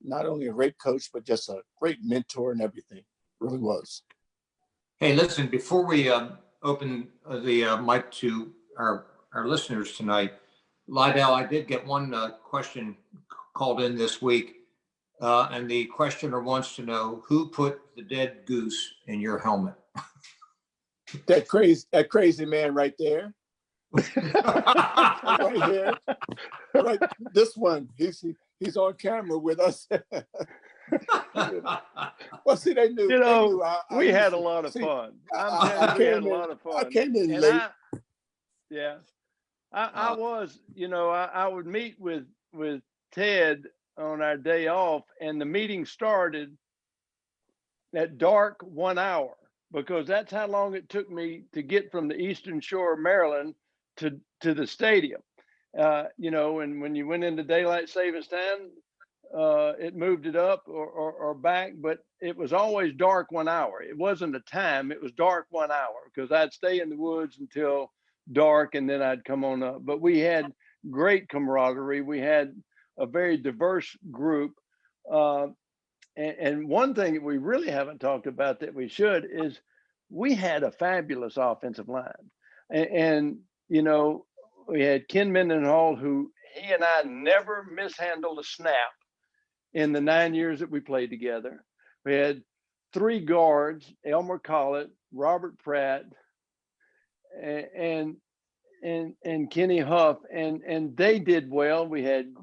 Not only a great coach, but just a great mentor and everything. Really was. Hey, listen, before we open the mic to our listeners tonight, Lydell, I did get one question called in this week, and the questioner wants to know who put the dead goose in your helmet. That crazy man right there. Right here. Right, this one. He's on camera with us. Well, see, they knew. We had a lot of fun. We had a lot of fun. I came in late. I was, I would meet with Ted on our day off, and the meeting started at dark 1 hour, because that's how long it took me to get from the Eastern Shore of Maryland to the stadium. And when you went into daylight savings time, it moved it up or back, but it was always dark 1 hour. It wasn't a time, it was dark 1 hour, because I'd stay in the woods until dark, and then I'd come on up. But we had great camaraderie. We had a very diverse group. And one thing that we really haven't talked about that we should is we had a fabulous offensive line. And you know, we had Ken Mendenhall, who he and I never mishandled a snap in the 9 years that we played together. We had 3 guards, Elmer Collett, Robert Pratt, and Kenny Huff, and they did well. We had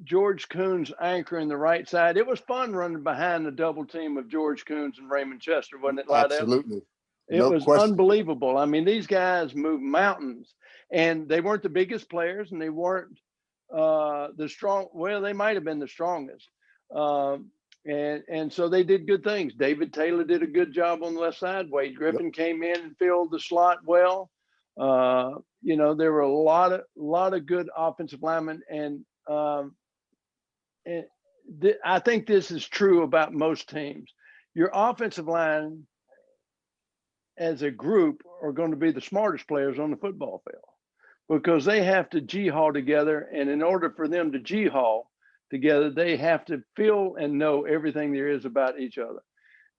George Coons anchoring the right side. It was fun running behind the double team of George Coons and Raymond Chester, wasn't it, Lydell? Absolutely. It was unbelievable. I mean, these guys moved mountains, and they weren't the biggest players, and they weren't the strong. Well, they might have been the strongest, and so they did good things. David Taylor did a good job on the left side. Wade Griffin came in and filled the slot well. You know, there were a lot of good offensive linemen, and I think this is true about most teams. Your offensive line as a group are going to be the smartest players on the football field, because they have to G-haul together. And in order for them to G-haul together, they have to feel and know everything there is about each other.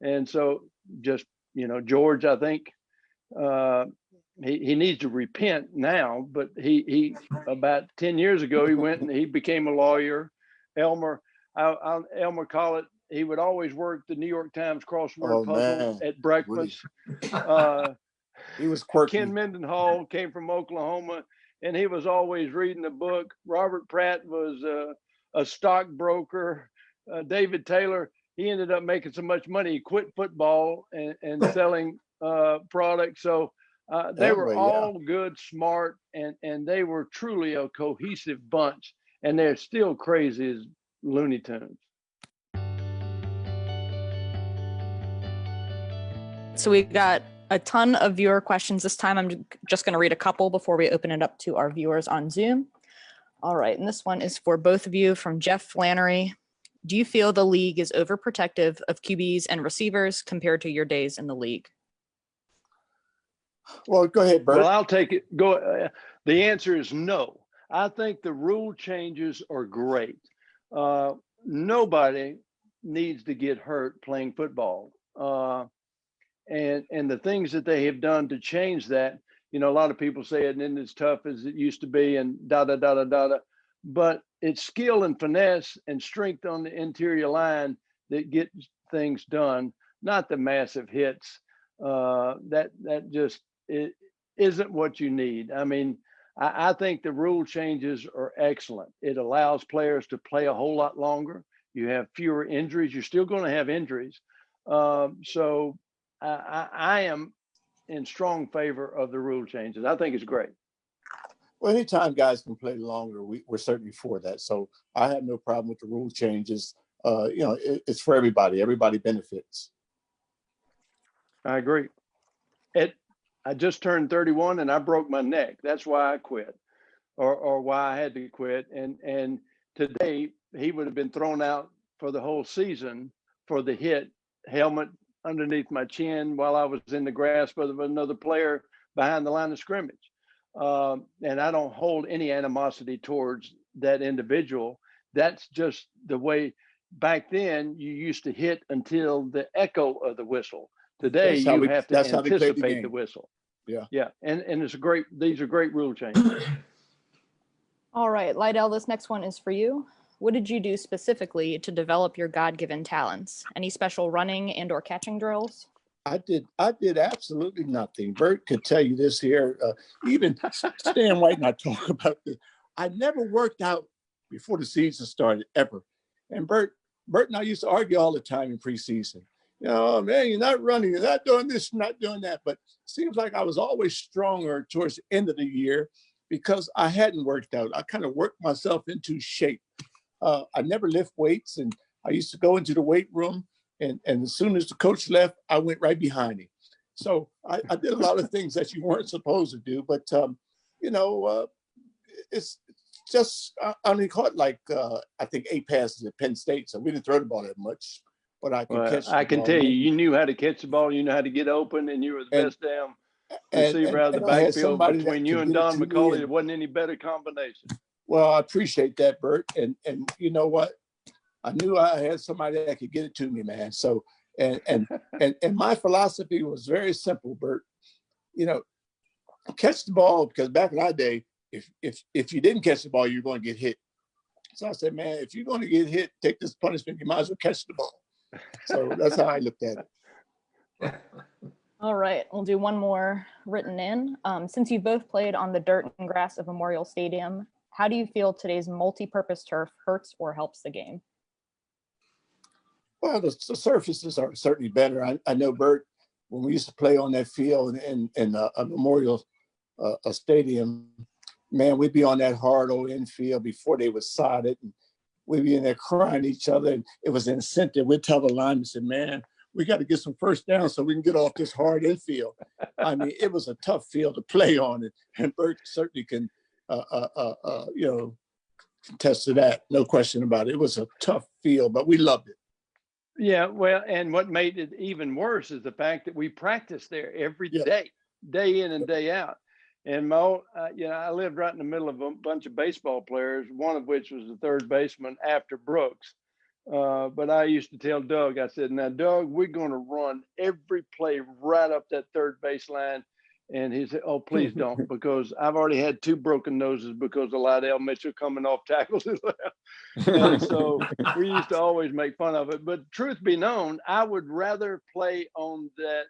And so just, you know, George, I think he needs to repent now, but he about 10 years ago, he went and he became a lawyer. Elmer Collett, he would always work the New York Times crossword puzzle at breakfast. He was quirky. Ken Mendenhall came from Oklahoma, and he was always reading a book. Robert Pratt was a stockbroker. David Taylor, he ended up making so much money, he quit football and selling products. So they were all good, smart, and they were truly a cohesive bunch. And they're still crazy as Looney Tunes. So we got a ton of viewer questions this time. I'm just going to read a couple before we open it up to our viewers on Zoom. All right, and this one is for both of you, from Jeff Flannery. Do you feel the league is overprotective of QBs and receivers compared to your days in the league? Well, go ahead, Bert. Well, I'll take it. Go. The answer is no. I think the rule changes are great. Nobody needs to get hurt playing football. And the things that they have done to change that, you know, a lot of people say it isn't as tough as it used to be and but it's skill and finesse and strength on the interior line that gets things done, not the massive hits. That just it isn't what you need. I mean, I think the rule changes are excellent. It allows players to play a whole lot longer. You have fewer injuries. You're still going to have injuries. So I am in strong favor of the rule changes. I think it's great. Well, anytime guys can play longer, we're certainly for that. So I have no problem with the rule changes. You know, it's for everybody. Everybody benefits. I agree. I just turned 31 and I broke my neck. That's why I quit, or why I had to quit. And today he would have been thrown out for the whole season for the hit helmet underneath my chin while I was in the grasp of another player behind the line of scrimmage. And I don't hold any animosity towards that individual. That's just the way. Back then you used to hit until the echo of the whistle. Today you have to anticipate the whistle. Yeah. And these are great rule changes. All right, Lydell, this next one is for you. What did you do specifically to develop your God-given talents? Any special running and or catching drills? I did absolutely nothing. Bert could tell you this here. Even Stan White and I talk about this. I never worked out before the season started, ever. And Bert and I used to argue all the time in preseason. You know, oh, man, you're not running, you're not doing this, you're not doing that. But it seems like I was always stronger towards the end of the year because I hadn't worked out. I kind of worked myself into shape. I never lift weights, and I used to go into the weight room, and as soon as the coach left, I went right behind him. So I did a lot of things that you weren't supposed to do, but you know, it's just I only caught like I think 8 passes at Penn State, so we didn't throw the ball that much. But I can catch. I can tell you, you knew how to catch the ball, you know how to get open, and you were the best damn receiver out of the I had backfield somebody between that you could and get it Don to me, McCauley. and There wasn't any better combination. well, I appreciate that, Bert. And you know what? I knew I had somebody that could get it to me, man. So and my philosophy was very simple, Bert. You know, catch the ball, because back in our day, if you didn't catch the ball, you're going to get hit. So I said, man, if you're going to get hit, take this punishment. You might as well catch the ball. So that's how I looked at it. All right, we'll do one more written in. Since you both played on the dirt and grass of Memorial Stadium, how do you feel today's multi-purpose turf hurts or helps the game? Well, the surfaces are certainly better. I know, Bert, when we used to play on that field in a Memorial Stadium, man, we'd be on that hard old infield before they would sod it. And we'd be in there crying at each other. And it was an incentive. We'd tell the linemen, said, man, we got to get some first down so we can get off this hard infield. I mean, it was a tough field to play on. And Bert certainly can, contest to that. No question about it. It was a tough field, but we loved it. Yeah, well, and what made it even worse is the fact that we practiced there every day, day in and day out. And I lived right in the middle of a bunch of baseball players, one of which was the third baseman after Brooks. But I used to tell Doug, I said, now, Doug, we're going to run every play right up that third baseline. And he said, oh, please don't, because I've already had 2 broken noses because of Lydell Mitchell coming off tackles as well. And so we used to always make fun of it. But truth be known, I would rather play on that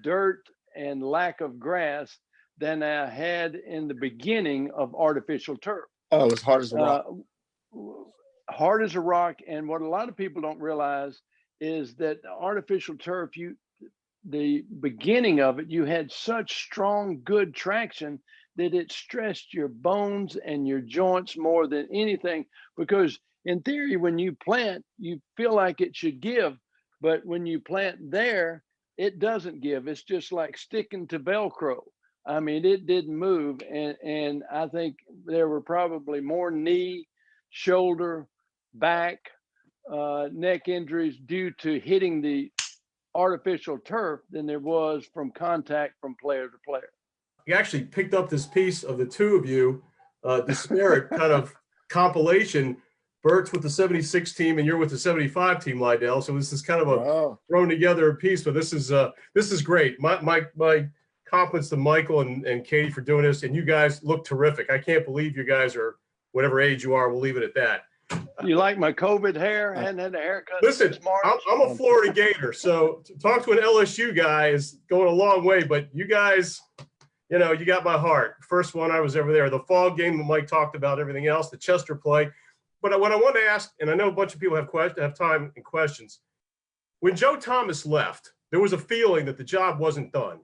dirt and lack of grass than I had in the beginning of artificial turf. Oh, it was hard as a rock. Hard as a rock. And what a lot of people don't realize is that artificial turf, the beginning of it, you had such strong, good traction that it stressed your bones and your joints more than anything. Because in theory, when you plant, you feel like it should give, but when you plant there, it doesn't give. It's just like sticking to Velcro. I mean, it didn't move. And I think there were probably more knee, shoulder, back, neck injuries due to hitting the artificial turf than there was from contact from player to player. You actually picked up this piece of the two of you, disparate kind of compilation. Bert's with the 76 team and you're with the 75 team, Lydell. So this is kind of a thrown together piece, but this is great. My compliments to Michael and Katie for doing this, and you guys look terrific. I can't believe you guys are whatever age you are. We'll leave it at that. You like my COVID hair? I hadn't had a haircut. Listen, I'm a Florida Gator, so to talk to an LSU guy is going a long way. But you guys, you got my heart. First one, I was over there. The fall game that Mike talked about, everything else, the Chester play. But what I want to ask, and I know a bunch of people have time and questions. When Joe Thomas left, there was a feeling that the job wasn't done,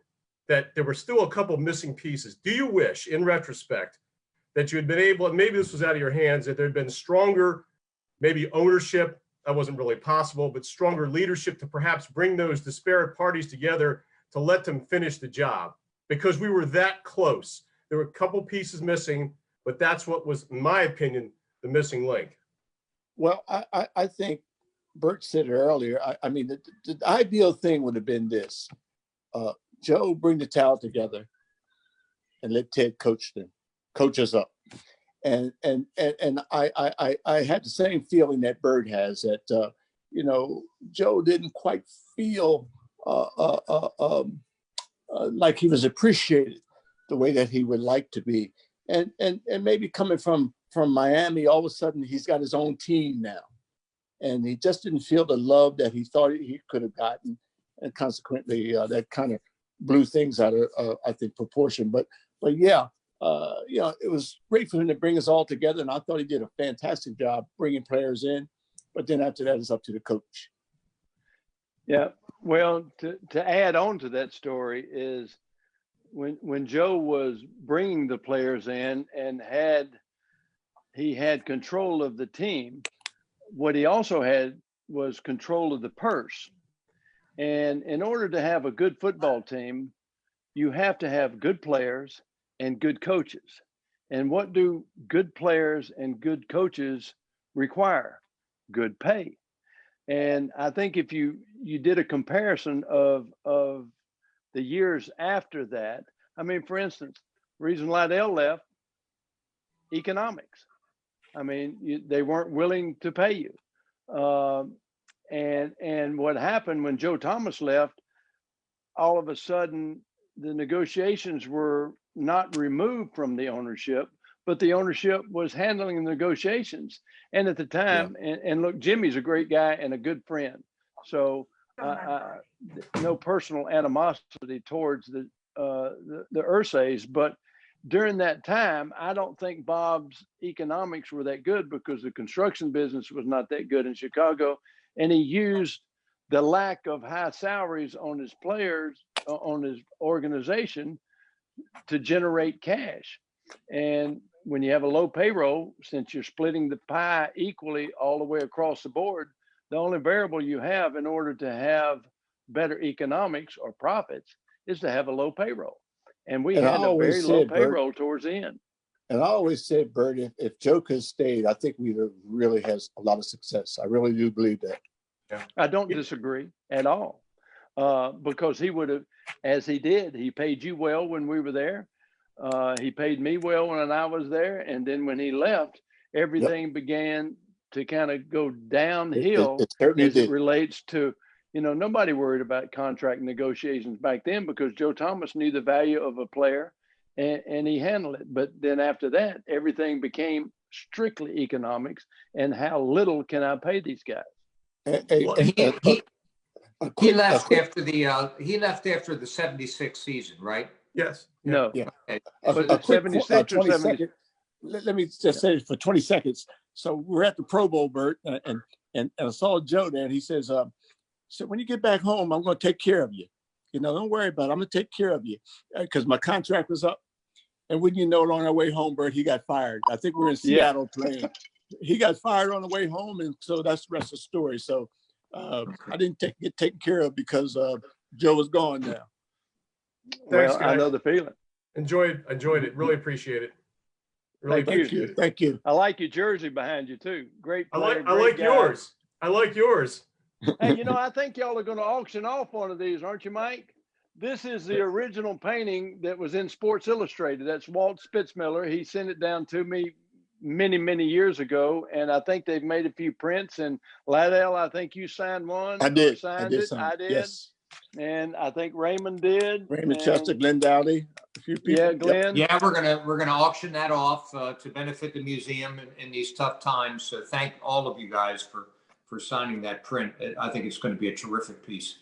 that there were still a couple missing pieces. Do you wish, in retrospect, that you had been able, and maybe this was out of your hands, that there had been stronger, maybe ownership, that wasn't really possible, but stronger leadership to perhaps bring those disparate parties together to let them finish the job? Because we were that close. There were a couple pieces missing, but that's what was, in my opinion, the missing link. Well, I think Bert said it earlier. I mean, the ideal thing would have been this. Joe, bring the talent together and let Ted coach us up. And I had the same feeling that Bert has, that, Joe didn't quite feel like he was appreciated the way that he would like to be. And maybe coming from Miami, all of a sudden he's got his own team now. And he just didn't feel the love that he thought he could have gotten. And consequently, that kind of blew things out of, I think, proportion. But yeah, it was great for him to bring us all together. And I thought he did a fantastic job bringing players in. But then after that, it's up to the coach. Yeah, well, to add on to that story is when Joe was bringing the players in and he had control of the team, what he also had was control of the purse. And in order to have a good football team, you have to have good players and good coaches. And what do good players and good coaches require? Good pay. And I think if you did a comparison of the years after that, I mean, for instance, reason Lydell left, economics. I mean, they weren't willing to pay you. And what happened when Joe Thomas left, all of a sudden the negotiations were not removed from the ownership, but the ownership was handling the negotiations. And at the time, and look, Jimmy's a great guy and a good friend. So no personal animosity towards the Ursays, but during that time, I don't think Bob's economics were that good because the construction business was not that good in Chicago. And he used the lack of high salaries on his players, on his organization, to generate cash. And when you have a low payroll, since you're splitting the pie equally all the way across the board, the only variable you have in order to have better economics or profits is to have a low payroll. And we had a very low payroll towards the end. And I always said, Bert, if Joe could have stayed, I think we'd have really has a lot of success. I really do believe that. Yeah. I don't disagree at all, because he would have, as he did, he paid you well when we were there. He paid me well when I was there. And then when he left, everything began to kind of go downhill it relates to, you know, nobody worried about contract negotiations back then because Joe Thomas knew the value of a player and he handled it. But then after that, everything became strictly economics and how little can I pay these guys? He left after the 76 season, right? Yes. No. Yeah. Was it 76 or 70? Let me just say for 20 seconds. So we're at the Pro Bowl, Bert, and I saw Joe there, and he says, so when you get back home, I'm going to take care of you. You know, don't worry about it. I'm going to take care of you because my contract was up. And wouldn't you know, on our way home, Bert, he got fired. I think we're in Seattle playing. He got fired on the way home, and so that's the rest of the story. So I didn't get taken care of because Joe was gone now. Thanks, well, guys. I know the feeling. Enjoyed it. Really appreciate it. Really appreciate it. Thank you. I like your jersey behind you too. Great player, I like yours. I like yours. Hey, you know, I think y'all are going to auction off one of these, aren't you, Mike? This is the original painting that was in Sports Illustrated. That's Walt Spitzmiller. He sent it down to me many, many years ago, and I think they've made a few prints. And Lydell, I think you signed one. I did. I did. Yes. And I think Raymond did. Raymond Chester, Glenn Dowdy, a few people. Yeah, Glenn. Yeah, we're gonna auction that off to benefit the museum in these tough times. So thank all of you guys for signing that print. I think it's going to be a terrific piece.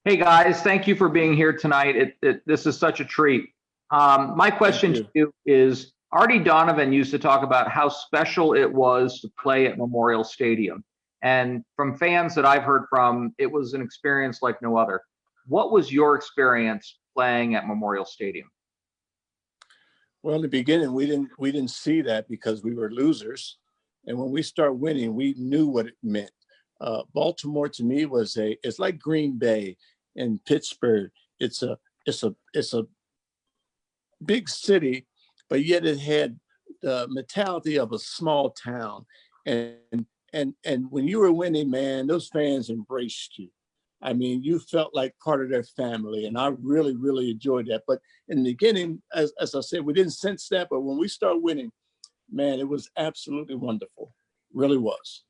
Hey guys, thank you for being here tonight. This is such a treat. My question to you is, Artie Donovan used to talk about how special it was to play at Memorial Stadium. And from fans that I've heard from, it was an experience like no other. What was your experience playing at Memorial Stadium? Well, in the beginning, we didn't see that because we were losers. And when we start winning, we knew what it meant. Baltimore to me it's like Green Bay and Pittsburgh. It's a big city, but yet it had the mentality of a small town. And when you were winning, man, those fans embraced you. I mean, you felt like part of their family, and I really, really enjoyed that. But in the beginning, as I said, we didn't sense that, but when we started winning, man, it was absolutely wonderful. Really was.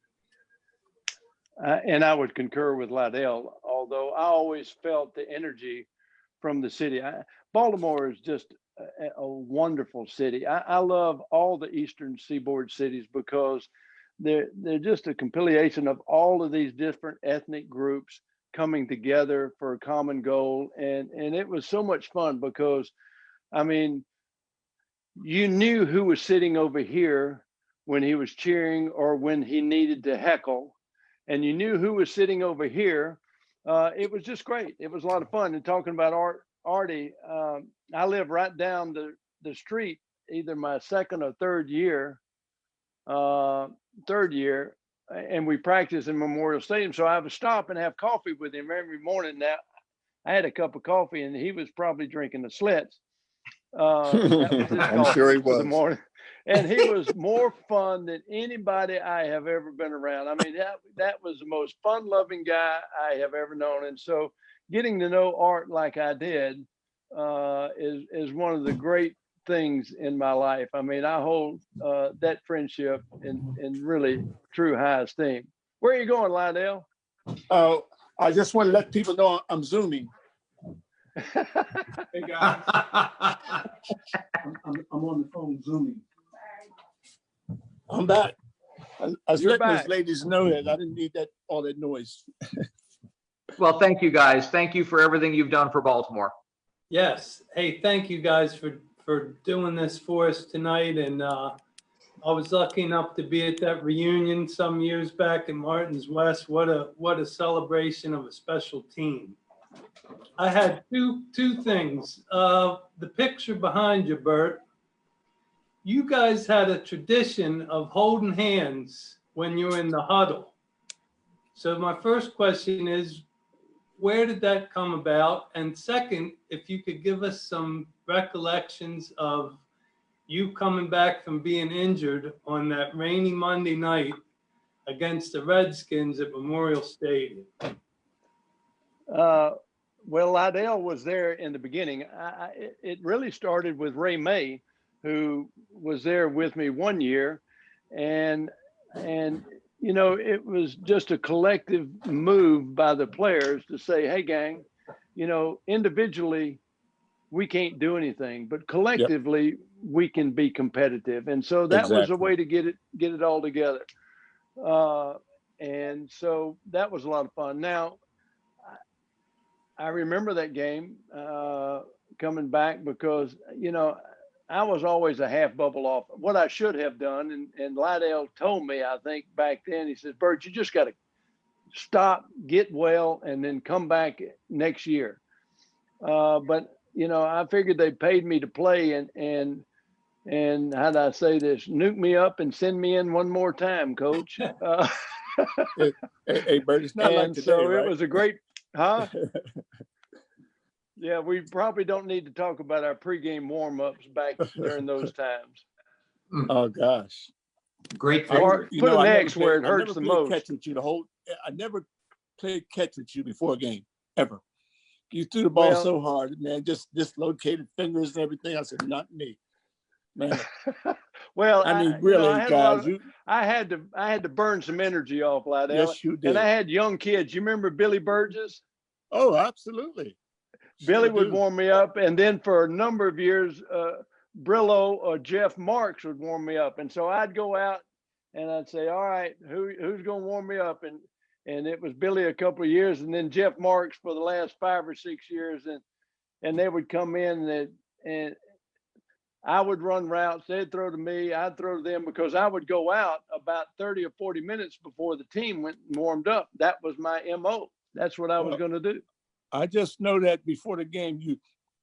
And I would concur with Lydell, although I always felt the energy from the city. Baltimore is just a wonderful city. I love all the Eastern Seaboard cities because they're just a compilation of all of these different ethnic groups coming together for a common goal. And it was so much fun because, I mean, you knew who was sitting over here when he was cheering or when he needed to heckle, and you knew who was sitting over here. It was just great. It was a lot of fun. And talking about Artie, I live right down the street, either my second or third year, and we practice in Memorial Stadium. So I would stop and have coffee with him every morning. Now, I had a cup of coffee, and he was probably drinking the Slits. I'm sure he was. The morning. And he was more fun than anybody I have ever been around. I mean, that was the most fun-loving guy I have ever known. And so getting to know Art like I did is one of the great things in my life. I mean, I hold that friendship in really true high esteem. Where are you going, Lydell? I just want to let people know I'm Zooming. Hey guys, I'm on the phone Zooming. I'm back. I was You're letting back. those ladies know that I didn't need all that noise. Well, thank you guys. Thank you for everything you've done for Baltimore. Yes. Hey, thank you guys for doing this for us tonight. And I was lucky enough to be at that reunion some years back in Martins West. What a celebration of a special team. I had two things. The picture behind you, Bert. You guys had a tradition of holding hands when you were in the huddle. So my first question is, where did that come about? And second, if you could give us some recollections of you coming back from being injured on that rainy Monday night against the Redskins at Memorial Stadium. Well, Lydell was there in the beginning. It really started with Ray May, who was there with me one year, and you know, it was just a collective move by the players to say, hey, gang, you know, individually, we can't do anything, but collectively, we can be competitive. And so that was a way to get it all together. And so that was a lot of fun. Now, I remember that game coming back because, you know, I was always a half bubble off. What I should have done, and Lydell told me, I think back then, he said, Bert, you just got to stop, get well, and then come back next year. But, you know, I figured they paid me to play and how do I say this? Nuke me up and send me in one more time, coach. Hey, Bert, it's not like today, so right? It was a great, huh? Yeah, we probably don't need to talk about our pregame warm-ups back during those times. Oh gosh, Great Or victory. put an X where it hurts the most. Catch with you I never played catch with you before a game, ever. You threw the ball so hard, man, just dislocated fingers and everything. I said, not me, man. Well, I mean, really, guys, I had to burn some energy off, Lydell. Yes, you did. And I had young kids. You remember Billy Burgess? Oh, absolutely. Billy would warm me up, and then for a number of years, Brillo or Jeff Marks would warm me up, and so I'd go out and I'd say, "All right, who's going to warm me up?" And it was Billy a couple of years, and then Jeff Marks for the last 5 or 6 years, and they would come in and I would run routes. They'd throw to me, I'd throw to them, because I would go out about 30 or 40 minutes before the team went and warmed up. That was my MO. That's what I was going to do. I just know that before the game,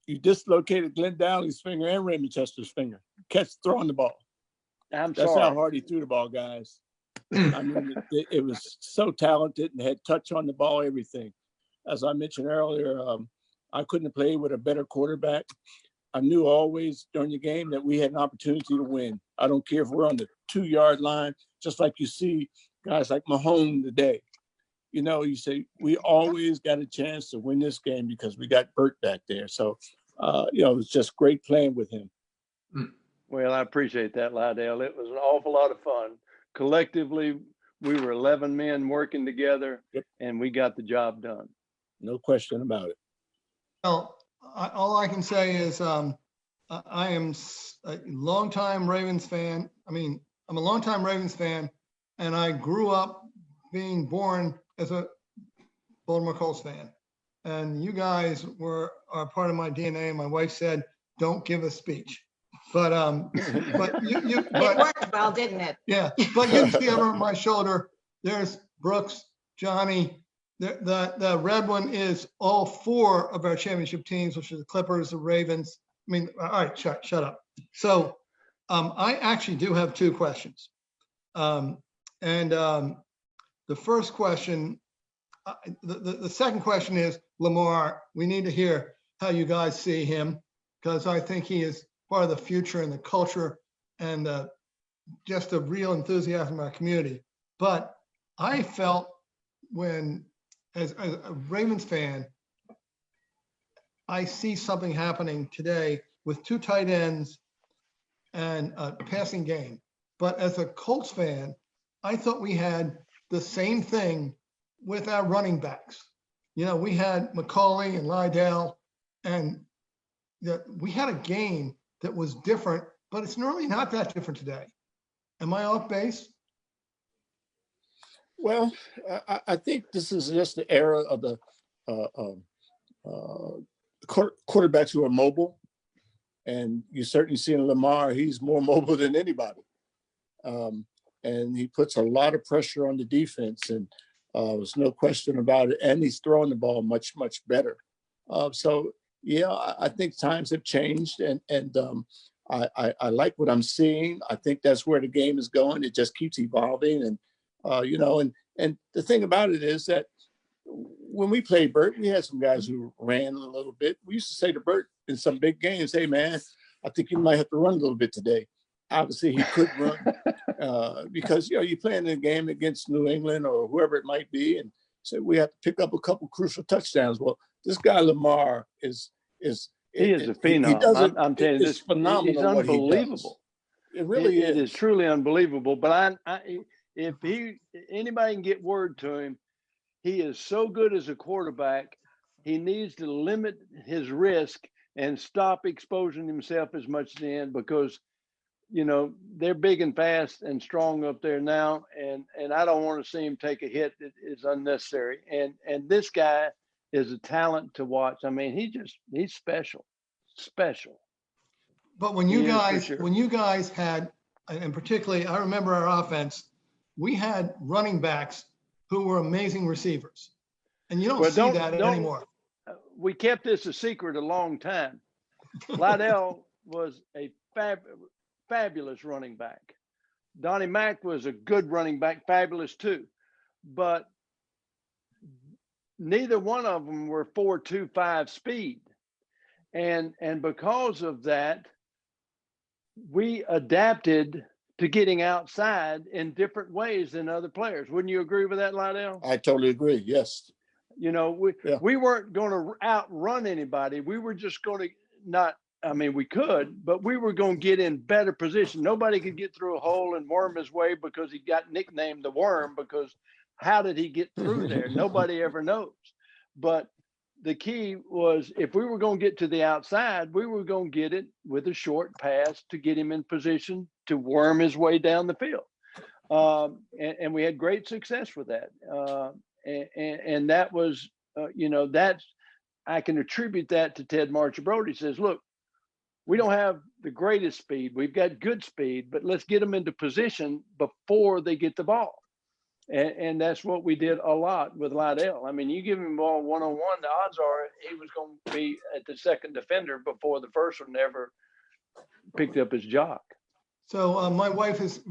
you dislocated Glenn Dowley's finger and Raymond Chester's finger. Throwing the ball. That's how hard he threw the ball, guys. I mean, it was so talented and had touch on the ball, everything. As I mentioned earlier, I couldn't have played with a better quarterback. I knew always during the game that we had an opportunity to win. I don't care if we're on the 2-yard line, just like you see guys like Mahomes today. You know, you say, we always got a chance to win this game because we got Bert back there. So, you know, it was just great playing with him. Well, I appreciate that, Lydell. It was an awful lot of fun. Collectively, we were 11 men working together, and we got the job done. No question about it. Well, all I can say is I am a longtime Ravens fan. I mean, I'm a longtime Ravens fan, and I grew up being born as a Baltimore Colts fan. And you guys are part of my DNA. My wife said, "Don't give a speech." But it worked well, didn't it? Yeah, but you can see over my shoulder, there's Brooks, Johnny. The red one is all 4 of our championship teams, which are the Clippers, the Ravens. I mean, all right, shut up. So I actually do have 2 questions. The first question, the second question is, Lamar, we need to hear how you guys see him, because I think he is part of the future and the culture and just a real enthusiasm in our community. But I felt as a Ravens fan, I see something happening today with two tight ends and a passing game. But as a Colts fan, I thought we had the same thing with our running backs. You know, we had McCauley and Lydell, and we had a game that was different, but it's really not that different today. Am I off base? Well, I think this is just the era of the quarterbacks who are mobile, and you certainly see in Lamar, he's more mobile than anybody, and he puts a lot of pressure on the defense, and there's no question about it. And he's throwing the ball much better. So yeah, I think times have changed, and I like what I'm seeing. I think that's where the game is going. It just keeps evolving, and and the thing about it is that when we played Bert, we had some guys who ran a little bit. We used to say to Bert in some big games, "Hey man, I think you might have to run a little bit today." Obviously, he could run because you're playing a game against New England or whoever it might be, and so we have to pick up a couple crucial touchdowns. Well, this guy Lamar he is a phenom. I'm telling you, this phenomenal. He's unbelievable. It really is. It is truly unbelievable. But if anybody can get word to him, he is so good as a quarterback. He needs to limit his risk and stop exposing himself as much as he can, because they're big and fast and strong up there now, and I don't want to see him take a hit that is unnecessary. And this guy is a talent to watch. I mean, he's special. But when you guys had, and particularly, I remember our offense, we had running backs who were amazing receivers, and you don't see that anymore. We kept this a secret a long time. Lydell was a fabulous running back. Donnie Mack was a good running back, fabulous too. But neither one of them were 4.25 speed. And because of that, we adapted to getting outside in different ways than other players. Wouldn't you agree with that, Lydell? I totally agree. Yes. We weren't going to outrun anybody. We were just going to we could, but we were going to get in better position. Nobody could get through a hole and worm his way, because he got nicknamed the Worm, because how did he get through there? Nobody ever knows. But the key was, if we were going to get to the outside, we were going to get it with a short pass to get him in position to worm his way down the field. And we had great success with that. And that was, I can attribute that to Ted Marchibroda. He says, look, we don't have the greatest speed. We've got good speed, but let's get them into position before they get the ball. And that's what we did a lot with Lydell. I mean, you give him the ball one-on-one, the odds are he was going to be at the second defender before the first one ever picked up his jock. So my wife is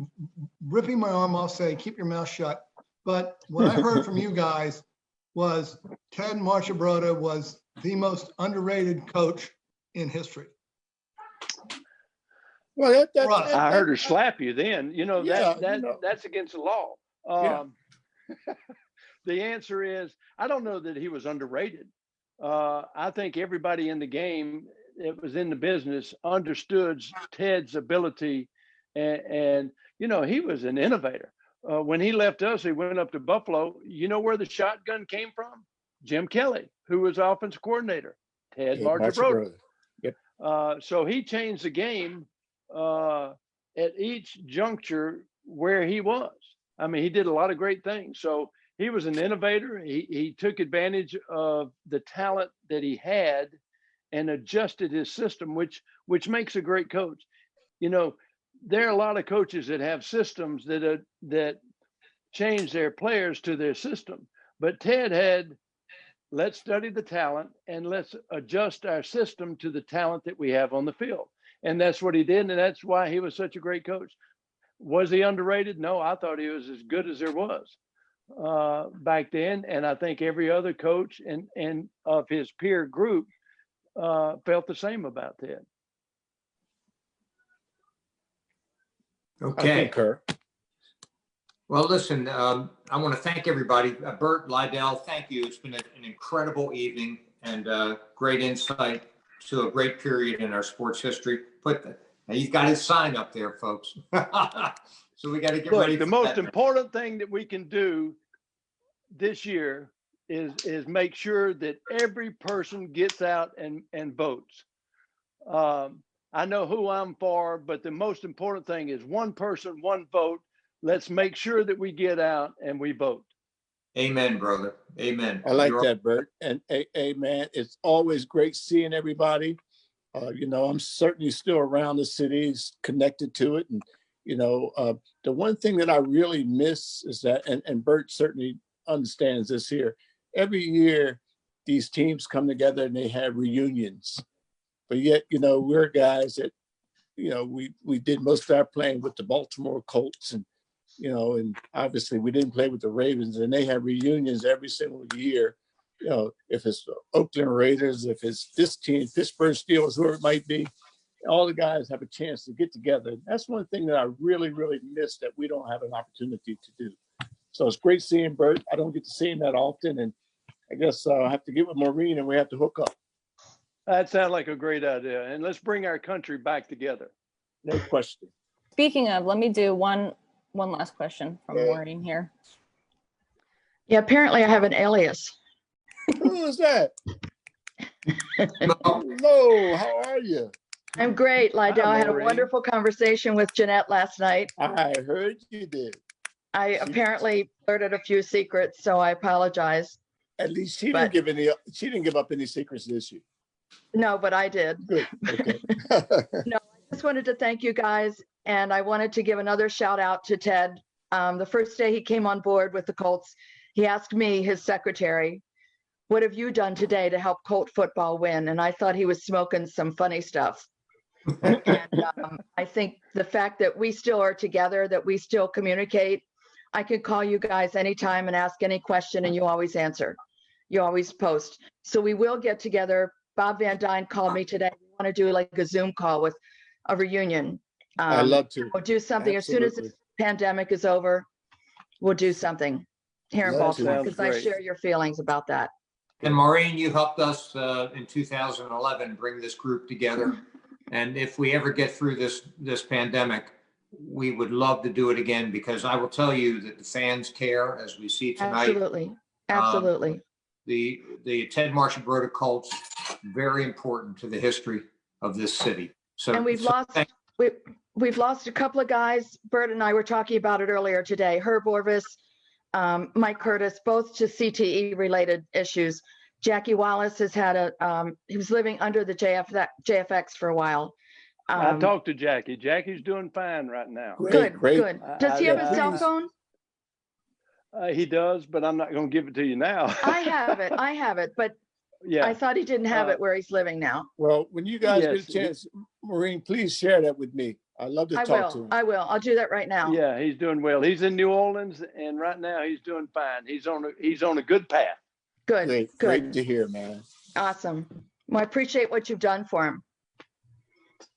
ripping my arm off, saying, keep your mouth shut. But what I heard from you guys was Ted Marchibroda was the most underrated coach in history. Well, I heard her slap you then. That's against the law. The answer is, I don't know that he was underrated. I think everybody in the game that was in the business understood Ted's ability, and he was an innovator. When he left us, he went up to Buffalo. You know where the shotgun came from? Jim Kelly, who was offensive coordinator. Ted Marchibroda. Yep. So he changed the game at each juncture where he was. I mean, he did a lot of great things. So he was an innovator. He took advantage of the talent that he had and adjusted his system, which makes a great coach. There are a lot of coaches that have systems that change their players to their system. But Ted had, let's study the talent and let's adjust our system to the talent that we have on the field. And that's what he did. And that's why he was such a great coach. Was he underrated? No, I thought he was as good as there was back then. And I think every other coach and of his peer group felt the same about Ted. Okay. I concur. Well, listen, I want to thank everybody. Bert, Lydell, thank you. It's been an incredible evening. and great insight to a great period in our sports history. Now he's got his sign up there, folks. So we got to get Look, ready. the most important thing that we can do this year is make sure that every person gets out and votes. I know who I'm for, but the most important thing is one person, one vote. Let's make sure that we get out and we vote. Amen, brother. Amen. I like that, Bert. And amen. It's always great seeing everybody. I'm certainly still around the city, connected to it. And, the one thing that I really miss is that, and Bert certainly understands this here, every year these teams come together and they have reunions. But yet, we're guys that, we did most of our playing with the Baltimore Colts and, and obviously we didn't play with the Ravens, and they have reunions every single year. If it's the Oakland Raiders, if it's this team, Pittsburgh Steelers, whoever it might be, all the guys have a chance to get together. That's one thing that I really, really miss that we don't have an opportunity to do. So it's great seeing Bert. I don't get to see him that often, and I guess I have to get with Maureen and we have to hook up. That sounds like a great idea. And let's bring our country back together. No question. Speaking of, let me do one last question from Maureen here. Yeah, apparently I have an alias. Who is that? Hello, how are you? I'm great, Lydell. Hi, I had a Maureen. wonderful conversation with Jeanette last night. I heard you did. I apparently blurted a few secrets, so I apologize. At least she didn't give up any secrets, did she? No, but I did. Good. Okay. No, I just wanted to thank you guys, and I wanted to give another shout out to Ted. The first day he came on board with the Colts, he asked me, his secretary, what have you done today to help Colt football win? And I thought he was smoking some funny stuff. And I think the fact that we still are together, that we still communicate, I could call you guys anytime and ask any question and you always answer. You always post. So we will get together. Bob Van Dyne called me today. We want to do like a Zoom call with a reunion. I'd love to. We'll do something Absolutely. as soon as this pandemic is over. We'll do something here in Love to. Baltimore because I Great. share your feelings about that. And Maureen, you helped us in 2011 bring this group together. And if we ever get through this pandemic, we would love to do it again, because I will tell you that the fans care, as we see tonight. Absolutely. Absolutely. The Ted Marchibroda Colts, very important to the history of this city. So, And we've lost a couple of guys. Bert and I were talking about it earlier today. Herb Orvis, Mike Curtis, both to CTE related issues. Jackie Wallace has had he was living under the JFX for a while. I talked to Jackie. Jackie's doing fine right now. Good. Great. Does he have a cell phone? He does, but I'm not going to give it to you now. I have it, but Yeah. I thought he didn't have it where he's living now. Well, when you guys Yes. get a chance, Maureen, please share that with me. I'd love to talk to him. I will. I'll do that right now. Yeah, he's doing well. He's in New Orleans, and right now he's doing fine. He's on a good path. Good. Great to hear, man. Awesome. Well, I appreciate what you've done for him.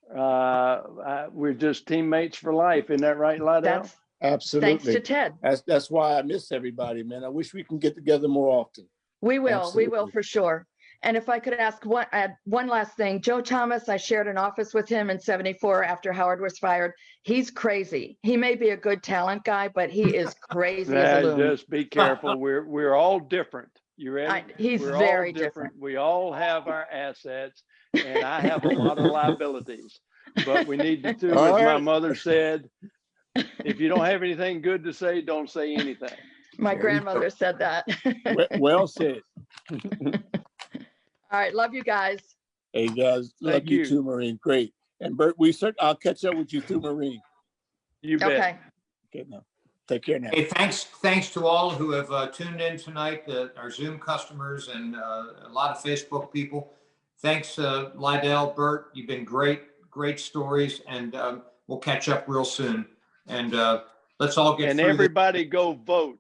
We're just teammates for life. Isn't that right, Lydell? That's Absolutely. thanks to Ted. That's why I miss everybody, man. I wish we can get together more often. We will Absolutely. for sure. And if I could add one last thing, Joe Thomas, I shared an office with him in '74 after Howard was fired. He's crazy. He may be a good talent guy, but he is crazy as a loon. Just be careful. We're all different. You ready? He's We're very all different. We all have our assets, and I have a lot of liabilities. But we need to, as All my right. mother said, if you don't have anything good to say, don't say anything. My There you grandmother said that. Well said. All right. Love you guys. Hey guys, love Thank you you. too, Maureen. Great. And Bert, I'll catch up with you through Maureen. You bet. Okay. Okay, now. Take care now. hey, thanks to all who have tuned in tonight, our Zoom customers and a lot of Facebook people. Thanks, Lydell, Bert. You've been great stories, and we'll catch up real soon. And let's all get And through this. everybody go vote.